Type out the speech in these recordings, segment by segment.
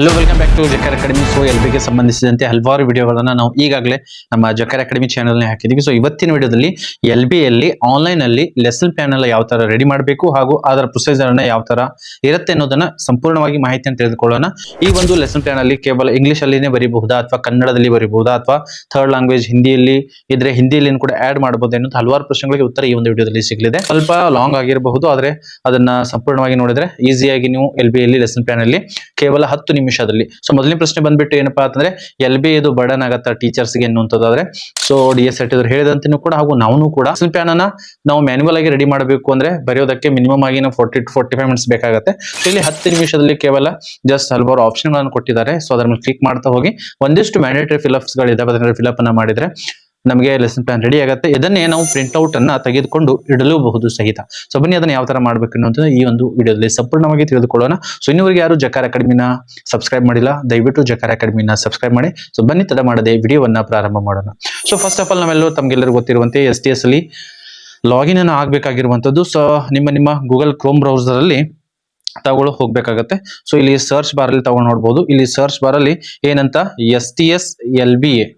Hello welcome back to Jakar academy. So ಎಲ್ಬಿಗೆ ಸಂಬಂಧಿಸಿದಂತೆ ಹಲವಾರು ವಿಡಿಯೋಗಳನ್ನ ನಾವು ಈಗಾಗಲೇ ನಮ್ಮ ಜಕರ್ ಅಕಾಡೆಮಿ ಚಾನೆಲ್ ನಲ್ಲಿ ಹಾಕಿದೀವಿ. ಸೊ ಇವತ್ತಿನ ವಿಡಿಯೋದಲ್ಲಿ ಎಲ್ಬಿಯಲ್ಲಿ ಆನ್ಲೈನ್ ಅಲ್ಲಿ ಲೆಸನ್ ಪ್ಲಾನ್ ಎಲ್ಲ ಯಾವ ತರ ರೆಡಿ ಮಾಡಬೇಕು ಹಾಗೂ ಅದರ ಪ್ರೊಸೀಜರ್ ಅನ್ನ ಯಾವ ತರ ಇರುತ್ತೆ ಅನ್ನೋದನ್ನ ಸಂಪೂರ್ಣವಾಗಿ ಮಾಹಿತಿಯನ್ನು ತಿಳಿದುಕೊಳ್ಳೋಣ. ಈ ಒಂದು ಲೆಸನ್ ಪ್ಲಾನ್ ಅಲ್ಲಿ ಕೇವಲ ಇಂಗ್ಲಿಷ್ ಅಲ್ಲಿನೇ ಬರೀಬಹುದಾ ಅಥವಾ ಕನ್ನಡದಲ್ಲಿ ಬರೀಬಹುದಾ ಅಥವಾ ಥರ್ಡ್ ಲ್ಯಾಂಗ್ವೇಜ್ ಹಿಂದಿಯಲ್ಲಿ ಇದ್ರೆ ಹಿಂದಿಯಲ್ಲಿ ಕೂಡ ಆಡ್ ಮಾಡಬಹುದು ಅನ್ನೋದು ಹಲವಾರು ಪ್ರಶ್ನೆಗಳಿಗೆ ಉತ್ತರ ಈ ಒಂದು ವಿಡಿಯೋದಲ್ಲಿ ಸಿಗಲಿದೆ. ಸ್ವಲ್ಪ ಲಾಂಗ್ ಆಗಿರಬಹುದು, ಆದ್ರೆ ಅದನ್ನ ಸಂಪೂರ್ಣವಾಗಿ ನೋಡಿದ್ರೆ ಈಸಿಯಾಗಿ ನೀವು ಎಲ್ಬಿಯಲ್ಲಿ ಲೆಸನ್ ಪ್ಲಾನ್ ಅಲ್ಲಿ ಕೇವಲ 10 ನಿಮಿಷದಲ್ಲಿ. ಸೊ ಮೊದಲನೇ ಪ್ರಶ್ನೆ ಬಂದ್ಬಿಟ್ಟು ಏನಪ್ಪಾ ಅಂತಂದ್ರೆ ಎಲ್ಬಿ ಇದು ಬರ್ಡನ್ ಆಗತ್ತಾ ಟೀಚರ್ಸ್ ಗೆ ಅನ್ನುವಂಥದ್ದಾದ್ರೆ, ಸೊ ಡಿ.ಎಸ್. ಅವರು ಹೇಳಿದಂತೆನೂ ಕೂಡ ಹಾಗೂ ನಾವು ಕೂಡ ಲೆಸನ್ ಪ್ಲಾನ್ ಅನ್ನ ನಾವು ಮ್ಯಾನ್ಯುವಲ್ ಆಗಿ ರೆಡಿ ಮಾಡಬೇಕು ಅಂದ್ರೆ ಬರೆಯೋದಕ್ಕೆ ಮಿನಿಮಮ್ ಆಗಿ ನಾವು 40 to 45 ಮಿನಿಟ್ಸ್ ಬೇಕಾಗುತ್ತೆ. ಸೊ ಇಲ್ಲಿ 10 ನಿಮಿಷದಲ್ಲಿ ಕೇವಲ ಜಸ್ಟ್ ಹಲವಾರು ಆಪ್ಷನ್ ಗಳನ್ನು ಕೊಟ್ಟಿದ್ದಾರೆ. ಸೊ ಅದರ ಮೇಲೆ ಕ್ಲಿಕ್ ಮಾಡ್ತಾ ಹೋಗಿ ಒಂದಿಷ್ಟು ಮ್ಯಾಂಡೇಟರಿ ಫಿಲಪ್ಸ್ ಗಳಿದಾವೆ, ಅದನ್ನ ಫಿಲಪ್ ಅನ್ನ ಮಾಡಿದ್ರೆ ನಮಗೆ ಲೆಸನ್ ಪ್ಲಾನ್ ರೆಡಿ ಆಗುತ್ತೆ. ಇದನ್ನೇ ನಾವು ಪ್ರಿಂಟ್ ಔಟ್ ಅನ್ನ ತೆಗೆದುಕೊಂಡು ಇಡಲೂಬಹುದು ಸಹಿತ. ಸೊ ಬನ್ನಿ ಅದನ್ನ ಯಾವ ತರ ಮಾಡ್ಬೇಕು ಅನ್ನೋದು ಈ ಒಂದು ವಿಡಿಯೋದಲ್ಲಿ ಸಂಪೂರ್ಣವಾಗಿ ತಿಳಿದುಕೊಳ್ಳೋಣ. ಸೊ ಇನ್ನೂವರೆಗೆ ಯಾರು ಜಕಾರ್ ಅಕಾಡೆಮಿನ ಸಬ್ಸ್ಕ್ರೈಬ್ ಮಾಡಿಲ್ಲ, ದಯವಿಟ್ಟು ಜಕಾರ್ ಅಕಾಡೆಮಿನ ಸಬ್ಸ್ಕ್ರೈಬ್ ಮಾಡಿ. ಸೊ ಬನ್ನಿ ತಡ ಮಾಡದೆ ವಿಡಿಯೋವನ್ನ ಪ್ರಾರಂಭ ಮಾಡೋಣ. ಸೊ ಫಸ್ಟ್ ಆಫ್ ಆಲ್ ನಾವೆಲ್ಲರೂ ತಮ್ಗೆಲ್ಲರಿಗೂ ಗೊತ್ತಿರುವಂತೆ STS ಅಲ್ಲಿ ಲಾಗಿನ್ ಅನ್ನ ಆಗ್ಬೇಕಾಗಿರುವಂತದ್ದು. ಸೊ ನಿಮ್ಮ ಗೂಗಲ್ ಕ್ರೋಮ್ ಬ್ರೌಸರ್ ಅಲ್ಲಿ ತಗೊಳ್ಳೋ ಹೋಗ್ಬೇಕಾಗತ್ತೆ. ಸೊ ಇಲ್ಲಿ ಸರ್ಚ್ ಬಾರ್ ಅಲ್ಲಿ ತಗೊಂಡು ನೋಡ್ಬೋದು. ಇಲ್ಲಿ ಸರ್ಚ್ ಬಾರ್ ಅಲ್ಲಿ ಏನಂತ STS LBA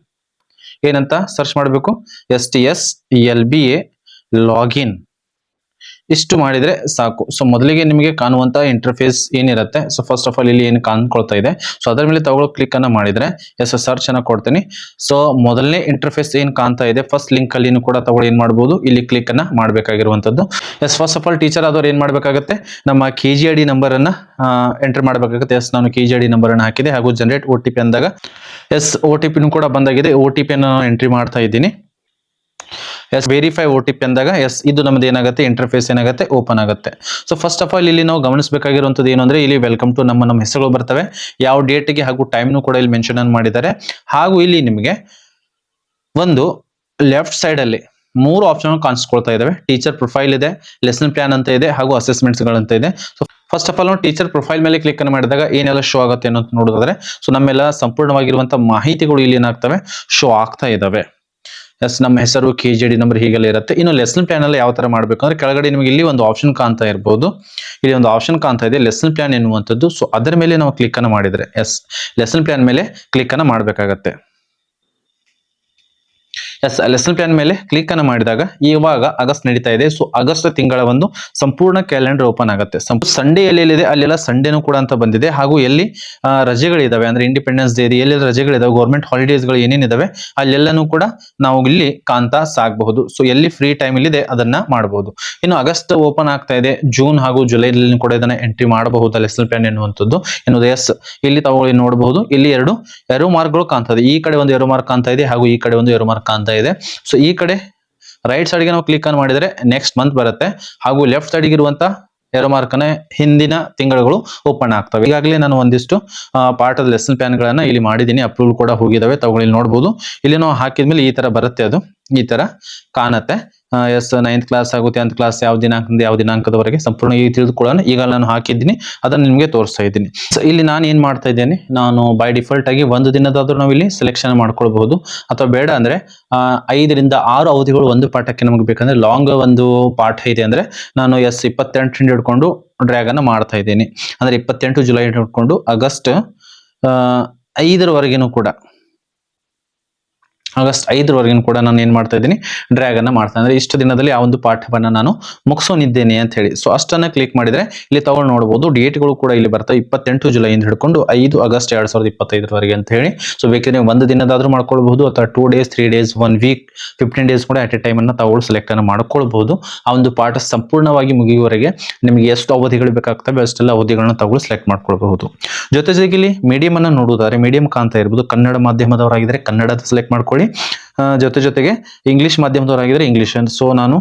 ಏನಂತ ಸರ್ಚ್ ಮಾಡಬೇಕು, STS LBA ಲಾಗಿನ್ ಇಷ್ಟು ಮಾಡಿದ್ರೆ ಸಾಕು. ಸೊ ಮೊದಲಿಗೆ ನಿಮಗೆ ಕಾಣುವಂತ ಇಂಟರ್ಫೇಸ್ ಏನಿರುತ್ತೆ, ಸೊ ಫಸ್ಟ್ ಆಫ್ ಆಲ್ ಇಲ್ಲಿ ಏನು ಕಾಣ್ಕೊಳ್ತಾ ಇದೆ, ಸೊ ಅದರ ಮೇಲೆ ತಗೊಳ್ಳೋ ಕ್ಲಿಕ್ ಅನ್ನ ಮಾಡಿದ್ರೆ ಸರ್ಚ್ ಅನ್ನ ಕೊಡ್ತೀನಿ. ಸೊ ಮೊದಲನೇ ಇಂಟರ್ಫೇಸ್ ಏನ್ ಕಾಣ್ತಾ ಇದೆ ಫಸ್ಟ್ ಲಿಂಕ್ ಅಲ್ಲಿ ಕೂಡ ತಗೊಳ್ಳಿ ಏನ್ ಮಾಡಬಹುದು, ಇಲ್ಲಿ ಕ್ಲಿಕ್ ಅನ್ನ ಮಾಡಬೇಕಾಗಿರುವಂತದ್ದು. ಫಸ್ಟ್ ಆಫ್ ಆಲ್ ಟೀಚರ್ ಆದವ್ರು ಏನ್ ಮಾಡ್ಬೇಕಾಗತ್ತೆ, ನಮ್ಮ KGID ನಂಬರ್ ಅನ್ನ ಎಂಟರ್ ಮಾಡಬೇಕಾಗುತ್ತೆ. ನಾನು KGID ನಂಬರ್ ಅನ್ನ ಹಾಕಿದೆ ಹಾಗೂ ಜನರೇಟ್ OTP ಅಂದಾಗ OTP ಕೂಡ ಬಂದಾಗಿದೆ. OTP ಅನ್ನು ಎಂಟ್ರಿ ಮಾಡ್ತಾ ಇದ್ದೀನಿ. ವೆರಿಫೈ OTP ಅಂದಾಗ ಇದು ನಮ್ದು ಏನಾಗುತ್ತೆ, ಇಂಟರ್ಫೇಸ್ ಏನಾಗುತ್ತೆ, ಓಪನ್ ಆಗುತ್ತೆ. ಸೊ ಫಸ್ಟ್ ಆಫ್ ಆಲ್ ಇಲ್ಲಿ ನಾವು ಗಮನಿಸಬೇಕಾಗಿರುವಂತದ್ದು ಏನು ಅಂದ್ರೆ, ಇಲ್ಲಿ ವೆಲ್ಕಮ್ ಟು ನಮ್ಮ ಹೆಸರುಗಳು ಬರ್ತವೆ, ಯಾವ ಡೇಟ್ಗೆ ಹಾಗೂ ಟೈಮ್ನು ಕೂಡ ಇಲ್ಲಿ ಮೆನ್ಷನ್ ಮಾಡಿದ್ದಾರೆ. ಹಾಗೂ ಇಲ್ಲಿ ನಿಮಗೆ ಒಂದು ಲೆಫ್ಟ್ ಸೈಡ್ ಅಲ್ಲಿ 3 ಆಪ್ಷನ್ ಕಾಣಿಸ್ಕೊಳ್ತಾ ಇದಾವೆ. ಟೀಚರ್ ಪ್ರೊಫೈಲ್ ಇದೆ, ಲೆಸನ್ ಪ್ಲಾನ್ ಅಂತ ಇದೆ ಹಾಗೂ ಅಸೆಸ್ಮೆಂಟ್ಸ್ ಗಳಂತ ಇದೆ. ಸೊ ಫಸ್ಟ್ ಆಫ್ ಆಲ್ ನಾವು ಟೀಚರ್ ಪ್ರೊಫೈಲ್ ಮೇಲೆ ಕ್ಲಿಕ್ ಅನ್ನು ಮಾಡಿದಾಗ ಏನೆಲ್ಲ ಶೋ ಆಗುತ್ತೆ ಅನ್ನೋದು ನೋಡಿದ್ರೆ, ಸೊ ನಮ್ಮೆಲ್ಲ ಸಂಪೂರ್ಣವಾಗಿರುವಂತಹ ಮಾಹಿತಿಗಳು ಇಲ್ಲಿ ಏನಾಗ್ತವೆ, ಶೋ ಆಗ್ತಾ ಇದಾವೆ. ನಮ್ಮ ಹೆಸರು, KGID ನಂಬರ್ ಹೀಗೆಲ್ಲ ಇರುತ್ತೆ. ಇನ್ನು ಲೆಸನ್ ಪ್ಲಾನ್ ಅಲ್ಲಿ ಯಾವ ತರ ಮಾಡಬೇಕು ಅಂದ್ರೆ, ಕೆಳಗಡೆ ನಿಮಗೆ ಇಲ್ಲಿ ಒಂದು ಆಪ್ಷನ್ ಕಾಣ್ತಾ ಇರಬಹುದು. ಇಲ್ಲಿ ಒಂದು ಆಪ್ಷನ್ ಕಾಣ್ತಾ ಇದೆ ಲೆಸನ್ ಪ್ಲಾನ್ ಎನ್ನುವಂಥದ್ದು. ಸೊ ಅದರ ಮೇಲೆ ನಾವು ಕ್ಲಿಕ್ ಅನ್ನು ಮಾಡಿದ್ರೆ ಲೆಸನ್ ಪ್ಲಾನ್ ಮೇಲೆ ಕ್ಲಿಕ್ ಅನ್ನು ಮಾಡಬೇಕಾಗತ್ತೆ. ಲೆಸನ್ ಪ್ಲಾನ್ ಮೇಲೆ ಕ್ಲಿಕ್ ಅನ್ನು ಮಾಡಿದಾಗ ಇವಾಗ ಆಗಸ್ಟ್ ನಡೀತಾ ಇದೆ. ಸೊ ಆಗಸ್ಟ್ ತಿಂಗಳ ಒಂದು ಸಂಪೂರ್ಣ ಕ್ಯಾಲೆಂಡರ್ ಓಪನ್ ಆಗುತ್ತೆ. ಸಂಡೇ ಎಲ್ಲೆಲ್ಲಿದೆ ಅಲ್ಲೆಲ್ಲ ಸಂಡೇನು ಕೂಡ ಅಂತ ಬಂದಿದೆ. ಹಾಗೂ ಎಲ್ಲಿ ರಜೆಗಳಿದಾವೆ ಅಂದ್ರೆ ಇಂಡಿಪೆಂಡೆನ್ಸ್ ಡೇ ಎಲ್ಲಿ ರಜೆಗಳಿದಾವೆ, ಗೌರ್ಮೆಂಟ್ ಹಾಲಿಡೇಸ್ ಗಳು ಏನೇನಿದಾವೆ ಅಲ್ಲೆಲ್ಲನೂ ಕೂಡ ನಾವು ಇಲ್ಲಿ ಕಾಣ್ತಾ ಸಾಗಬಹುದು. ಸೊ ಎಲ್ಲಿ ಫ್ರೀ ಟೈಮ್ ಇಲ್ಲಿದೆ ಅದನ್ನ ಮಾಡಬಹುದು. ಇನ್ನು ಆಗಸ್ಟ್ ಓಪನ್ ಆಗ್ತಾ ಇದೆ, ಜೂನ್ ಹಾಗೂ ಜುಲೈ ಕೂಡ ಇದನ್ನ ಎಂಟ್ರಿ ಮಾಡಬಹುದು ಲೆಸನ್ ಪ್ಲಾನ್ ಎನ್ನುವಂಥದ್ದು ಎನ್ನುವುದು. ಇಲ್ಲಿ ತಗೊಳ್ಳಿ ನೋಡಬಹುದು, ಇಲ್ಲಿ 2 ಏರೋ ಮಾರ್ಕ್ಗಳು ಕಾಣ್ತಾ ಇದೆ. ಈ ಕಡೆ ಒಂದು ಏರೋ ಮಾರ್ಕ್ ಕಾಣ್ತಾ ಇದೆ ಹಾಗೂ ಈ ಕಡೆ ಒಂದು ಏರೋ ಮಾರ್ಕ್ ಕಾಣ್ತಾ ಇದೆ. ಸೊ ಈ ಕಡೆ ರೈಟ್ ಸೈಡ್ ಗೆ ನಾವು ಕ್ಲಿಕ್ ಅನ್ನು ಮಾಡಿದ್ರೆ ನೆಕ್ಸ್ಟ್ ಮಂತ್ ಬರುತ್ತೆ ಹಾಗೂ ಲೆಫ್ಟ್ ಸೈಡ್ ಇರುವಂತ ಏರೋ ಮಾರ್ಕ್ ಅನ್ನ ಹಿಂದಿನ ತಿಂಗಳುಗಳು ಓಪನ್ ಆಗ್ತವೆ. ಈಗಾಗಲೇ ನಾನು ಒಂದಿಷ್ಟು ಪಾಠದ ಲೆಸನ್ ಪ್ಲಾನ್ ಗಳನ್ನ ಇಲ್ಲಿ ಮಾಡಿದ್ದೀನಿ, ಅಪ್ರೂವಲ್ ಕೂಡ ಹೋಗಿದಾವೆ. ತಗೊಳ್ಳಿ ನೋಡಬಹುದು. ಇಲ್ಲಿ ನಾವು ಹಾಕಿದ್ಮೇಲೆ ಈ ತರ ಬರುತ್ತೆ, ಅದು ಈ ತರ ಕಾಣುತ್ತೆ. 9th ಕ್ಲಾಸ್ ಹಾಗೂ 10th ಕ್ಲಾಸ್ ಯಾವ ದಿನಾಂಕದವರೆಗೆ ಸಂಪೂರ್ಣ ತಿಳಿದುಕೊಳ್ಳೋಣ. ಈಗ ನಾನು ಹಾಕಿದ್ದೀನಿ, ಅದನ್ನು ನಿಮಗೆ ತೋರಿಸ್ತಾ ಇದ್ದೀನಿ. ಸೊ ಇಲ್ಲಿ ನಾನು ಏನ್ ಮಾಡ್ತಾ ಇದ್ದೇನೆ, ನಾನು ಬೈ ಡಿಫಾಲ್ಟ್ ಆಗಿ ಒಂದು ದಿನದಾದ್ರೂ ನಾವು ಇಲ್ಲಿ ಸೆಲೆಕ್ಷನ್ ಮಾಡ್ಕೊಳ್ಬಹುದು. ಅಥವಾ ಬೇಡ ಅಂದ್ರೆ 5 ರಿಂದ 6 ಅವಧಿಗಳು ಒಂದು ಪಾಠಕ್ಕೆ ನಮಗೆ ಬೇಕಂದ್ರೆ, ಲಾಂಗ್ ಒಂದು ಪಾಠ ಇದೆ ಅಂದ್ರೆ ನಾನು 28 ಹಿಡ್ಕೊಂಡು ಡ್ರ್ಯಾಗ್ ಅನ್ನ ಮಾಡ್ತಾ ಇದ್ದೀನಿ. ಅಂದ್ರೆ 28 ಜುಲೈ ಹಿಡ್ಕೊಂಡು ಆಗಸ್ಟ್ 5ರವರೆಗೂ ಕೂಡ ನಾನು ಏನ್ ಮಾಡ್ತಾ ಇದ್ದೀನಿ, ಡ್ರ್ಯಾಗ್ ಅನ್ನ ಮಾಡ್ತಾ ಅಂದ್ರೆ ಇಷ್ಟು ದಿನದಲ್ಲಿ ಆ ಒಂದು ಪಾಠವನ್ನ ನಾನು ಮುಗಿಸೋನಿದ್ದೇನೆ ಅಂತ ಹೇಳಿ. ಸೊ ಅಷ್ಟನ್ನ ಕ್ಲಿಕ್ ಮಾಡಿದ್ರೆ ಇಲ್ಲಿ ತಗೊಂಡು ನೋಡಬಹುದು. ಡೇಟ್ಗಳು ಕೂಡ ಇಲ್ಲಿ ಬರ್ತವೆ, 28 ಜುಲೈಯಿಂದ ಹಿಡ್ಕೊಂಡು 5 ಆಗಸ್ಟ್ 2025 ಅಂತ ಹೇಳಿ. ಸೊ ಬೇಕಾದ್ರೆ ಒಂದು ದಿನದಾದ್ರೂ ಮಾಡ್ಕೊಳ್ಬಹುದು ಅಥವಾ 2 days 3 days 1 week 15 days ಕೂಡ ಅಟ್ ಎ ಟೈಮ್ ಅನ್ನ ತಗೊಳ್ಳಿ ಸೆಲೆಕ್ಟ್ ಅನ್ನ ಮಾಡ್ಕೊಳ್ಬಹುದು. ಆ ಒಂದು ಪಾಠ ಸಂಪೂರ್ಣವಾಗಿ ಮುಗಿಯುವವರೆಗೆ ನಿಮಗೆ ಎಷ್ಟು ಅವಧಿಗಳು ಬೇಕಾಗ್ತವೆ ಅಷ್ಟೆಲ್ಲ ಅವಧಿಗಳನ್ನ ತಗೊಳ್ಳಿ ಸೆಲೆಕ್ಟ್ ಮಾಡ್ಕೊಳ್ಬಹುದು. ಜೊತೆಗೆ ಇಲ್ಲಿ ಮೀಡಿಯಂ ಅನ್ನ ನೋಡುವುದಾದ್ರೆ ಮೀಡಿಯಂ ಕಾಣ್ತಾ ಇರಬಹುದು. ಕನ್ನಡ ಮಾಧ್ಯಮದವರಾಗಿದ್ರೆ ಕನ್ನಡದ ಸೆಲೆಕ್ಟ್ ಮಾಡ್ಕೊಳ್ಳಿ. ಜೊತೆಗೆ ಇಂಗ್ಲಿಷ್ ಮಾಧ್ಯಮದವರಾಗಿದ್ರೆ ಇಂಗ್ಲಿಷ್. ಸೊ ನಾನು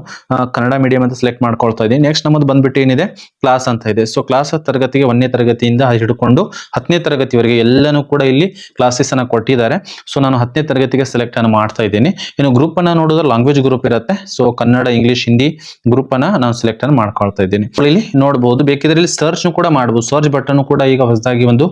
ಕನ್ನಡ ಮೀಡಿಯಂ ಅಂತ ಸೆಲೆಕ್ಟ್ ಮಾಡ್ಕೊಳ್ತಾ ಇದ್ದೀನಿ. ನೆಕ್ಸ್ಟ್ ನಮ್ಮದು ಬಂದ್ಬಿಟ್ಟು ಏನಿದೆ, ಕ್ಲಾಸ್ ಅಂತ ಇದೆ. ಸೊ ಕ್ಲಾಸ್ ತರಗತಿಗೆ 1ನೇ ತರಗತಿಯಿಂದ ಹಿಡ್ಕೊಂಡು 10ನೇ ತರಗತಿವರೆಗೆ ಎಲ್ಲನೂ ಕೂಡ ಇಲ್ಲಿ ಕ್ಲಾಸಸ್ ಅನ್ನ ಕೊಟ್ಟಿದ್ದಾರೆ. ಸೊ ನಾನು 10ನೇ ತರಗತಿಗೆ ಸೆಲೆಕ್ಟ್ ಅನ್ನು ಮಾಡ್ತಾ ಇದ್ದೀನಿ. ಇನ್ನು ಗ್ರೂಪ್ ಅನ್ನ ನೋಡಿದ್ರೆ ಲ್ಯಾಂಗ್ವೇಜ್ ಗ್ರೂಪ್ ಇರುತ್ತೆ. So Kannada, English, Hindi group ಅನ್ನ ನಾನು ಸೆಲೆಕ್ಟ್ ಅನ್ನು ಮಾಡ್ಕೊಳ್ತಾ ಇದ್ದೀನಿ. ಇಲ್ಲಿ ನೋಡಬಹುದು, ಬೇಕಿದ್ರೆ ಇಲ್ಲಿ ಸರ್ಚ್ ಕೂಡ ಮಾಡಬಹುದು. ಸರ್ಚ್ ಬಟನ್ ಕೂಡ ಈಗ ಹೊಸದಾಗಿ ಒಂದು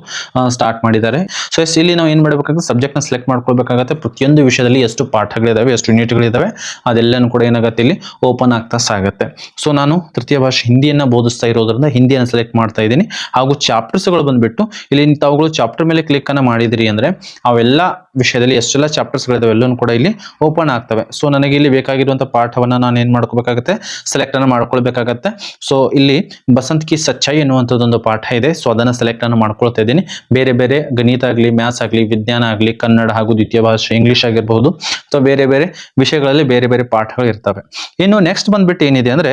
ಸ್ಟಾರ್ಟ್ ಮಾಡಿದ್ದಾರೆ. ಸೊ ಇಲ್ಲಿ ನಾವು ಏನ್ ಮಾಡಬೇಕಾಗುತ್ತೆ, ಸಬ್ಜೆಕ್ಟ್ ನ ಸೆಲೆಕ್ಟ್ ಮಾಡ್ಕೊಳ್ಬೇಕಾಗುತ್ತೆ. ಪ್ರತಿಯೊಂದು ವಿಷಯದಲ್ಲಿ ಎಷ್ಟು ಪಾಠಗಳಿದಾವೆ, ಎಷ್ಟು ಯೂನಿಟ್ಗಳಿದಾವೆ ಅದೆಲ್ಲನೂ ಕೂಡ ಏನಾಗುತ್ತೆ ಇಲ್ಲಿ ಓಪನ್ ಆಗ್ತಾ ಸಾಗುತ್ತೆ. ಸೊ ನಾನು ತೃತೀಯ ಭಾಷೆ ಹಿಂದಿಯನ್ನ ಬೋಧಿಸ್ತಾ ಇರೋದ್ರಿಂದ ಹಿಂದಿಯನ್ನು ಸೆಲೆಕ್ಟ್ ಮಾಡ್ತಾ ಇದ್ದೀನಿ. ಹಾಗೂ ಚಾಪ್ಟರ್ಸ್ಗಳು ಬಂದ್ಬಿಟ್ಟು ಇಲ್ಲಿ ತಾವುಗಳು ಚಾಪ್ಟರ್ ಮೇಲೆ ಕ್ಲಿಕ್ ಅನ್ನ ಮಾಡಿದ್ರಿ ಅಂದ್ರೆ ಅವೆಲ್ಲ ವಿಷಯದಲ್ಲಿ ಎಷ್ಟೆಲ್ಲ ಚಾಪ್ಟರ್ಸ್ಗಳಿದಾವೆ ಎಲ್ಲವೂ ಕೂಡ ಇಲ್ಲಿ ಓಪನ್ ಆಗ್ತವೆ. ಸೊ ನನಗೆ ಇಲ್ಲಿ ಬೇಕಾಗಿರುವಂತಹ ಪಾಠವನ್ನ ನಾನು ಏನ್ ಮಾಡ್ಕೋಬೇಕಾಗತ್ತೆ, ಸೆಲೆಕ್ಟ್ ಅನ್ನ ಮಾಡ್ಕೊಳ್ಬೇಕಾಗತ್ತೆ. ಸೊ ಇಲ್ಲಿ ಬಸಂತ್ ಕಿ ಸಚ್ಚಾಯಿ ಎನ್ನುವಂಥದ್ದೊಂದು ಪಾಠ ಇದೆ. ಸೊ ಅದನ್ನ ಸೆಲೆಕ್ಟ್ ಅನ್ನು ಮಾಡ್ಕೊಳ್ತಾ ಇದ್ದೀನಿ. ಬೇರೆ ಬೇರೆ ಗಣಿತ ಆಗಲಿ, ಮ್ಯಾಥ್ಸ್ ಆಗಲಿ, ವಿಜ್ಞಾನ ಆಗಲಿ, ಕನ್ನಡ ಹಾಗೂ ದ್ವಿತೀಯ ಭಾಷೆ ಇಂಗ್ಲಿಷ್ ಆಗಿರಬಹುದು ಅಥವಾ ಬೇರೆ ಬೇರೆ ವಿಷಯಗಳಲ್ಲಿ ಬೇರೆ ಬೇರೆ ಪಾಠಗಳು ಇರ್ತವೆ. ಇನ್ನು ನೆಕ್ಸ್ಟ್ ಬಂದ್ಬಿಟ್ಟು ಏನಿದೆ ಅಂದ್ರೆ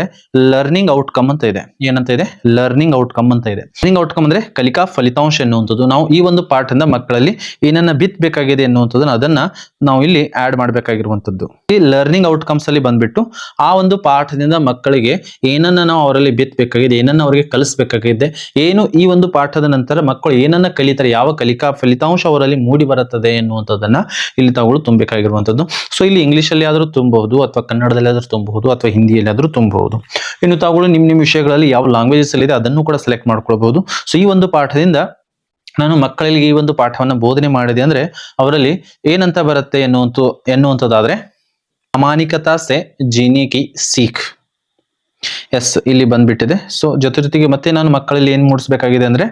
ಲರ್ನಿಂಗ್ ಔಟ್ಕಮ್ ಅಂತ ಇದೆ. ಏನಂತ ಇದೆ? ಲರ್ನಿಂಗ್ ಔಟ್ಕಮ್ ಅಂತ ಇದೆ. ಲರ್ನಿಂಗ್ ಔಟ್ಕಮ್ ಅಂದ್ರೆ ಕಲಿಕಾ ಫಲಿತಾಂಶ ಎನ್ನುವಂಥದ್ದು. ನಾವು ಈ ಒಂದು ಪಾಠದಿಂದ ಮಕ್ಕಳಲ್ಲಿ ಏನನ್ನ ಬಿತ್ತಬೇಕಾಗಿದೆ ಎನ್ನುವಂಥದ್ದನ್ನ ಅದನ್ನ ನಾವು ಇಲ್ಲಿ ಆಡ್ ಮಾಡಬೇಕಾಗಿರುವಂಥದ್ದು. ಈ ಲರ್ನಿಂಗ್ ಔಟ್ಕಮ್ಸ್ ಅಲ್ಲಿ ಬಂದ್ಬಿಟ್ಟು ಆ ಒಂದು ಪಾಠದಿಂದ ಮಕ್ಕಳಿಗೆ ಏನನ್ನ ನಾವು ಅವರಲ್ಲಿ ಬಿತ್ತಬೇಕಾಗಿದೆ, ಏನನ್ನ ಅವರಿಗೆ ಕಲಿಸಬೇಕಾಗಿದೆ, ಏನು ಈ ಒಂದು ಪಾಠದ ನಂತರ ಮಕ್ಕಳು ಏನನ್ನ ಕಲಿತಾರೆ, ಯಾವ ಕಲಿಕಾ ಫಲಿತಾಂಶ ಅವರಲ್ಲಿ ಮೂಡಿ ಬರುತ್ತದೆ ಎನ್ನುವಂಥದ್ದನ್ನ ಇಲ್ಲಿ ತಾವುಗಳು ತುಂಬಬೇಕಾಗಿರುವಂಥದ್ದು. ಸೊ ಇಲ್ಲಿ ಇಂಗ್ಲಿಷ್ ಅಲ್ಲಿ ಆದ್ರೂ ತುಂಬಬಹುದು ಅಥವಾ ಕನ್ನಡದಲ್ಲಿ ಆದ್ರೂ ತುಂಬಬಹುದು ಅಥವಾ ಹಿಂದಿಯಲ್ಲಿ ಆದ್ರೂ ತುಂಬಬಹುದು. ಇನ್ನು ತಾವುಗಳು ನಿಮ್ಮ ವಿಷಯಗಳಲ್ಲಿ ಯಾವ ಲ್ಯಾಂಗ್ವೇಜಸ್ ಅಲ್ಲಿ ಇದೆ ಅದನ್ನು ಕೂಡ ಸೆಲೆಕ್ಟ್ ಮಾಡ್ಕೊಳ್ಬಹುದು. ಸೊ ಈ ಒಂದು ಪಾಠದಿಂದ ನಾನು ಮಕ್ಕಳಿಗೆ ಈ ಒಂದು ಪಾಠವನ್ನು ಬೋಧನೆ ಮಾಡಿದೆ ಅಂದ್ರೆ ಅವರಲ್ಲಿ ಏನಂತ ಬರುತ್ತೆ ಎನ್ನುವಂಥದ್ದಾದ್ರೆ ಪ್ರಾಮಾಣಿಕತಾ ಸೆ ಜೀನೆ ಕಿ ಸೀಖ್. ಎಸ್ ಇಲ್ಲಿ ಬಂದ್ಬಿಟ್ಟಿದೆ. ಸೊ ಜೊತೆಗೆ ಮತ್ತೆ ನಾನು ಮಕ್ಕಳಲ್ಲಿ ಏನ್ ಮೂಡಿಸಬೇಕಾಗಿದೆ ಅಂದ್ರೆ,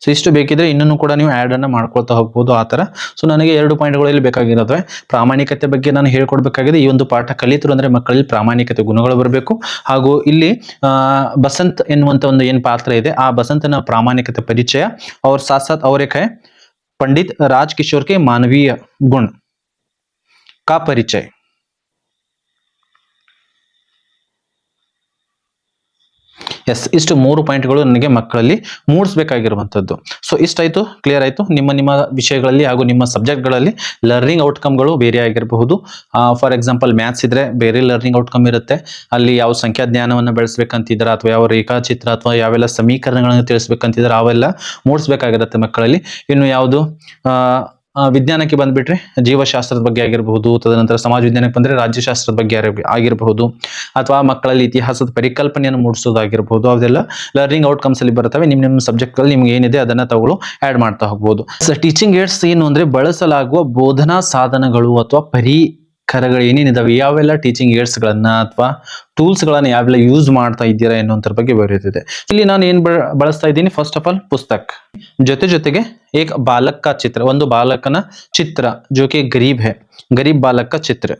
ಸೊ ಇಷ್ಟು ಬೇಕಿದ್ರೆ ಇನ್ನೂ ಕೂಡ ನೀವು ಆಡ್ ಅನ್ನ ಮಾಡ್ಕೊಳ್ತಾ ಹೋಗ್ಬೋದು ಆ ತರ. ಸೊ ನನಗೆ 2 ಪಾಯಿಂಟ್ಗಳಲ್ಲಿ ಬೇಕಾಗಿರೋದು ಪ್ರಾಮಾಣಿಕತೆ ಬಗ್ಗೆ ನಾನು ಹೇಳ್ಕೊಡ್ಬೇಕಾಗಿದೆ. ಈ ಒಂದು ಪಾಠ ಕಲಿತರು ಅಂದ್ರೆ ಮಕ್ಕಳಲ್ಲಿ ಪ್ರಾಮಾಣಿಕತೆ ಗುಣಗಳು ಬರಬೇಕು. ಹಾಗೂ ಇಲ್ಲಿ ಬಸಂತ್ ಎನ್ನುವಂತ ಒಂದು ಏನ್ ಪಾತ್ರ ಇದೆ ಆ ಬಸಂತನ ಪ್ರಾಮಾಣಿಕತೆ ಪರಿಚಯ और साथ साथ और एक है पंडित राजकिशोर के मानवीय गुण का परिचय. ಎಸ್ ಇಷ್ಟು 3 ಪಾಯಿಂಟ್ಗಳು ನನಗೆ ಮಕ್ಕಳಲ್ಲಿ ಮೂಡಿಸಬೇಕಾಗಿರುವಂತದ್ದು. ಸೊ ಇಷ್ಟಾಯ್ತು, ಕ್ಲಿಯರ್ ಆಯ್ತು. ನಿಮ್ಮ ವಿಷಯಗಳಲ್ಲಿ ಹಾಗೂ ನಿಮ್ಮ ಸಬ್ಜೆಕ್ಟ್ಗಳಲ್ಲಿ ಲರ್ನಿಂಗ್ ಔಟ್ಕಮ್ಗಳು ಬೇರೆ ಆಗಿರಬಹುದು. ಫಾರ್ ಎಕ್ಸಾಂಪಲ್ ಮ್ಯಾಥ್ಸ್ ಇದ್ರೆ ಬೇರೆ ಲರ್ನಿಂಗ್ ಔಟ್ಕಮ್ ಇರುತ್ತೆ. ಅಲ್ಲಿ ಯಾವ ಸಂಖ್ಯಾ ಜ್ಞಾನವನ್ನು ಬೆಳೆಸಬೇಕಂತಿದ್ರೆ ಅಥವಾ ಯಾವ ರೇಖಾಚಿತ್ರ ಅಥವಾ ಯಾವೆಲ್ಲ ಸಮೀಕರಣಗಳನ್ನು ತಿಳಿಸ್ಬೇಕಂತಿದ್ರೆ ಅವೆಲ್ಲ ಮೂಡಿಸಬೇಕಾಗಿರುತ್ತೆ ಮಕ್ಕಳಲ್ಲಿ. ಇನ್ನು ಯಾವುದು ವಿಜ್ಞಾನಕ್ಕೆ ಬಂದ್ಬಿಟ್ರೆ ಜೀವಶಾಸ್ತ್ರದ ಬಗ್ಗೆ ಆಗಿರಬಹುದು, ತದನಂತರ ಸಮಾಜ ವಿಜ್ಞಾನಕ್ಕೆ ಬಂದ್ರೆ ರಾಜ್ಯಶಾಸ್ತ್ರದ ಬಗ್ಗೆ ಆಗಿರಬಹುದು, ಅಥವಾ ಮಕ್ಕಳಲ್ಲಿ ಇತಿಹಾಸದ ಪರಿಕಲ್ಪನೆಯನ್ನು ಮೂಡಿಸೋದಾಗಿರಬಹುದು. ಅದೆಲ್ಲ ಲರ್ನಿಂಗ್ ಔಟ್ಕಮ್ಸ್ ಅಲ್ಲಿ ಬರ್ತವೆ. ನಿಮ್ಮ ಸಬ್ಜೆಕ್ಟ್ ಗಳಲ್ಲಿ ನಿಮ್ಗೆ ಏನಿದೆ ಅದನ್ನ ತಗೊಳ್ಳು ಆಡ್ ಮಾಡ್ತಾ ಹೋಗ್ಬೋದು. ಟೀಚಿಂಗ್ ಏಡ್ಸ್ ಏನು ಅಂದ್ರೆ ಬಳಸಲಾಗುವ ಬೋಧನಾ ಸಾಧನಗಳು ಅಥವಾ ಪರಿಕರಗಳು ಏನೇನಿದಾವೆ, ಯಾವೆಲ್ಲ ಟೀಚಿಂಗ್ ಏಡ್ಸ್ ಗಳನ್ನ ಅಥವಾ ಟೂಲ್ಸ್ ಗಳನ್ನ ಯಾವೆಲ್ಲ ಯೂಸ್ ಮಾಡ್ತಾ ಇದ್ದೀರಾ ಎನ್ನುವಂತರ ಬಗ್ಗೆ ಬರೆಯುತ್ತಿದೆ. ಇಲ್ಲಿ ನಾನು ಏನ್ ಬಳಸ್ತಾ ಇದ್ದೀನಿ, ಫಸ್ಟ್ ಆಫ್ ಆಲ್ ಪುಸ್ತಕ್ ಜೊತೆಗೆ एक बालक का चित्र, ಒಂದು ಬಾಲಕನ ಚಿತ್ರ, जो कि गरीब है, गरीब बालक का चित्र.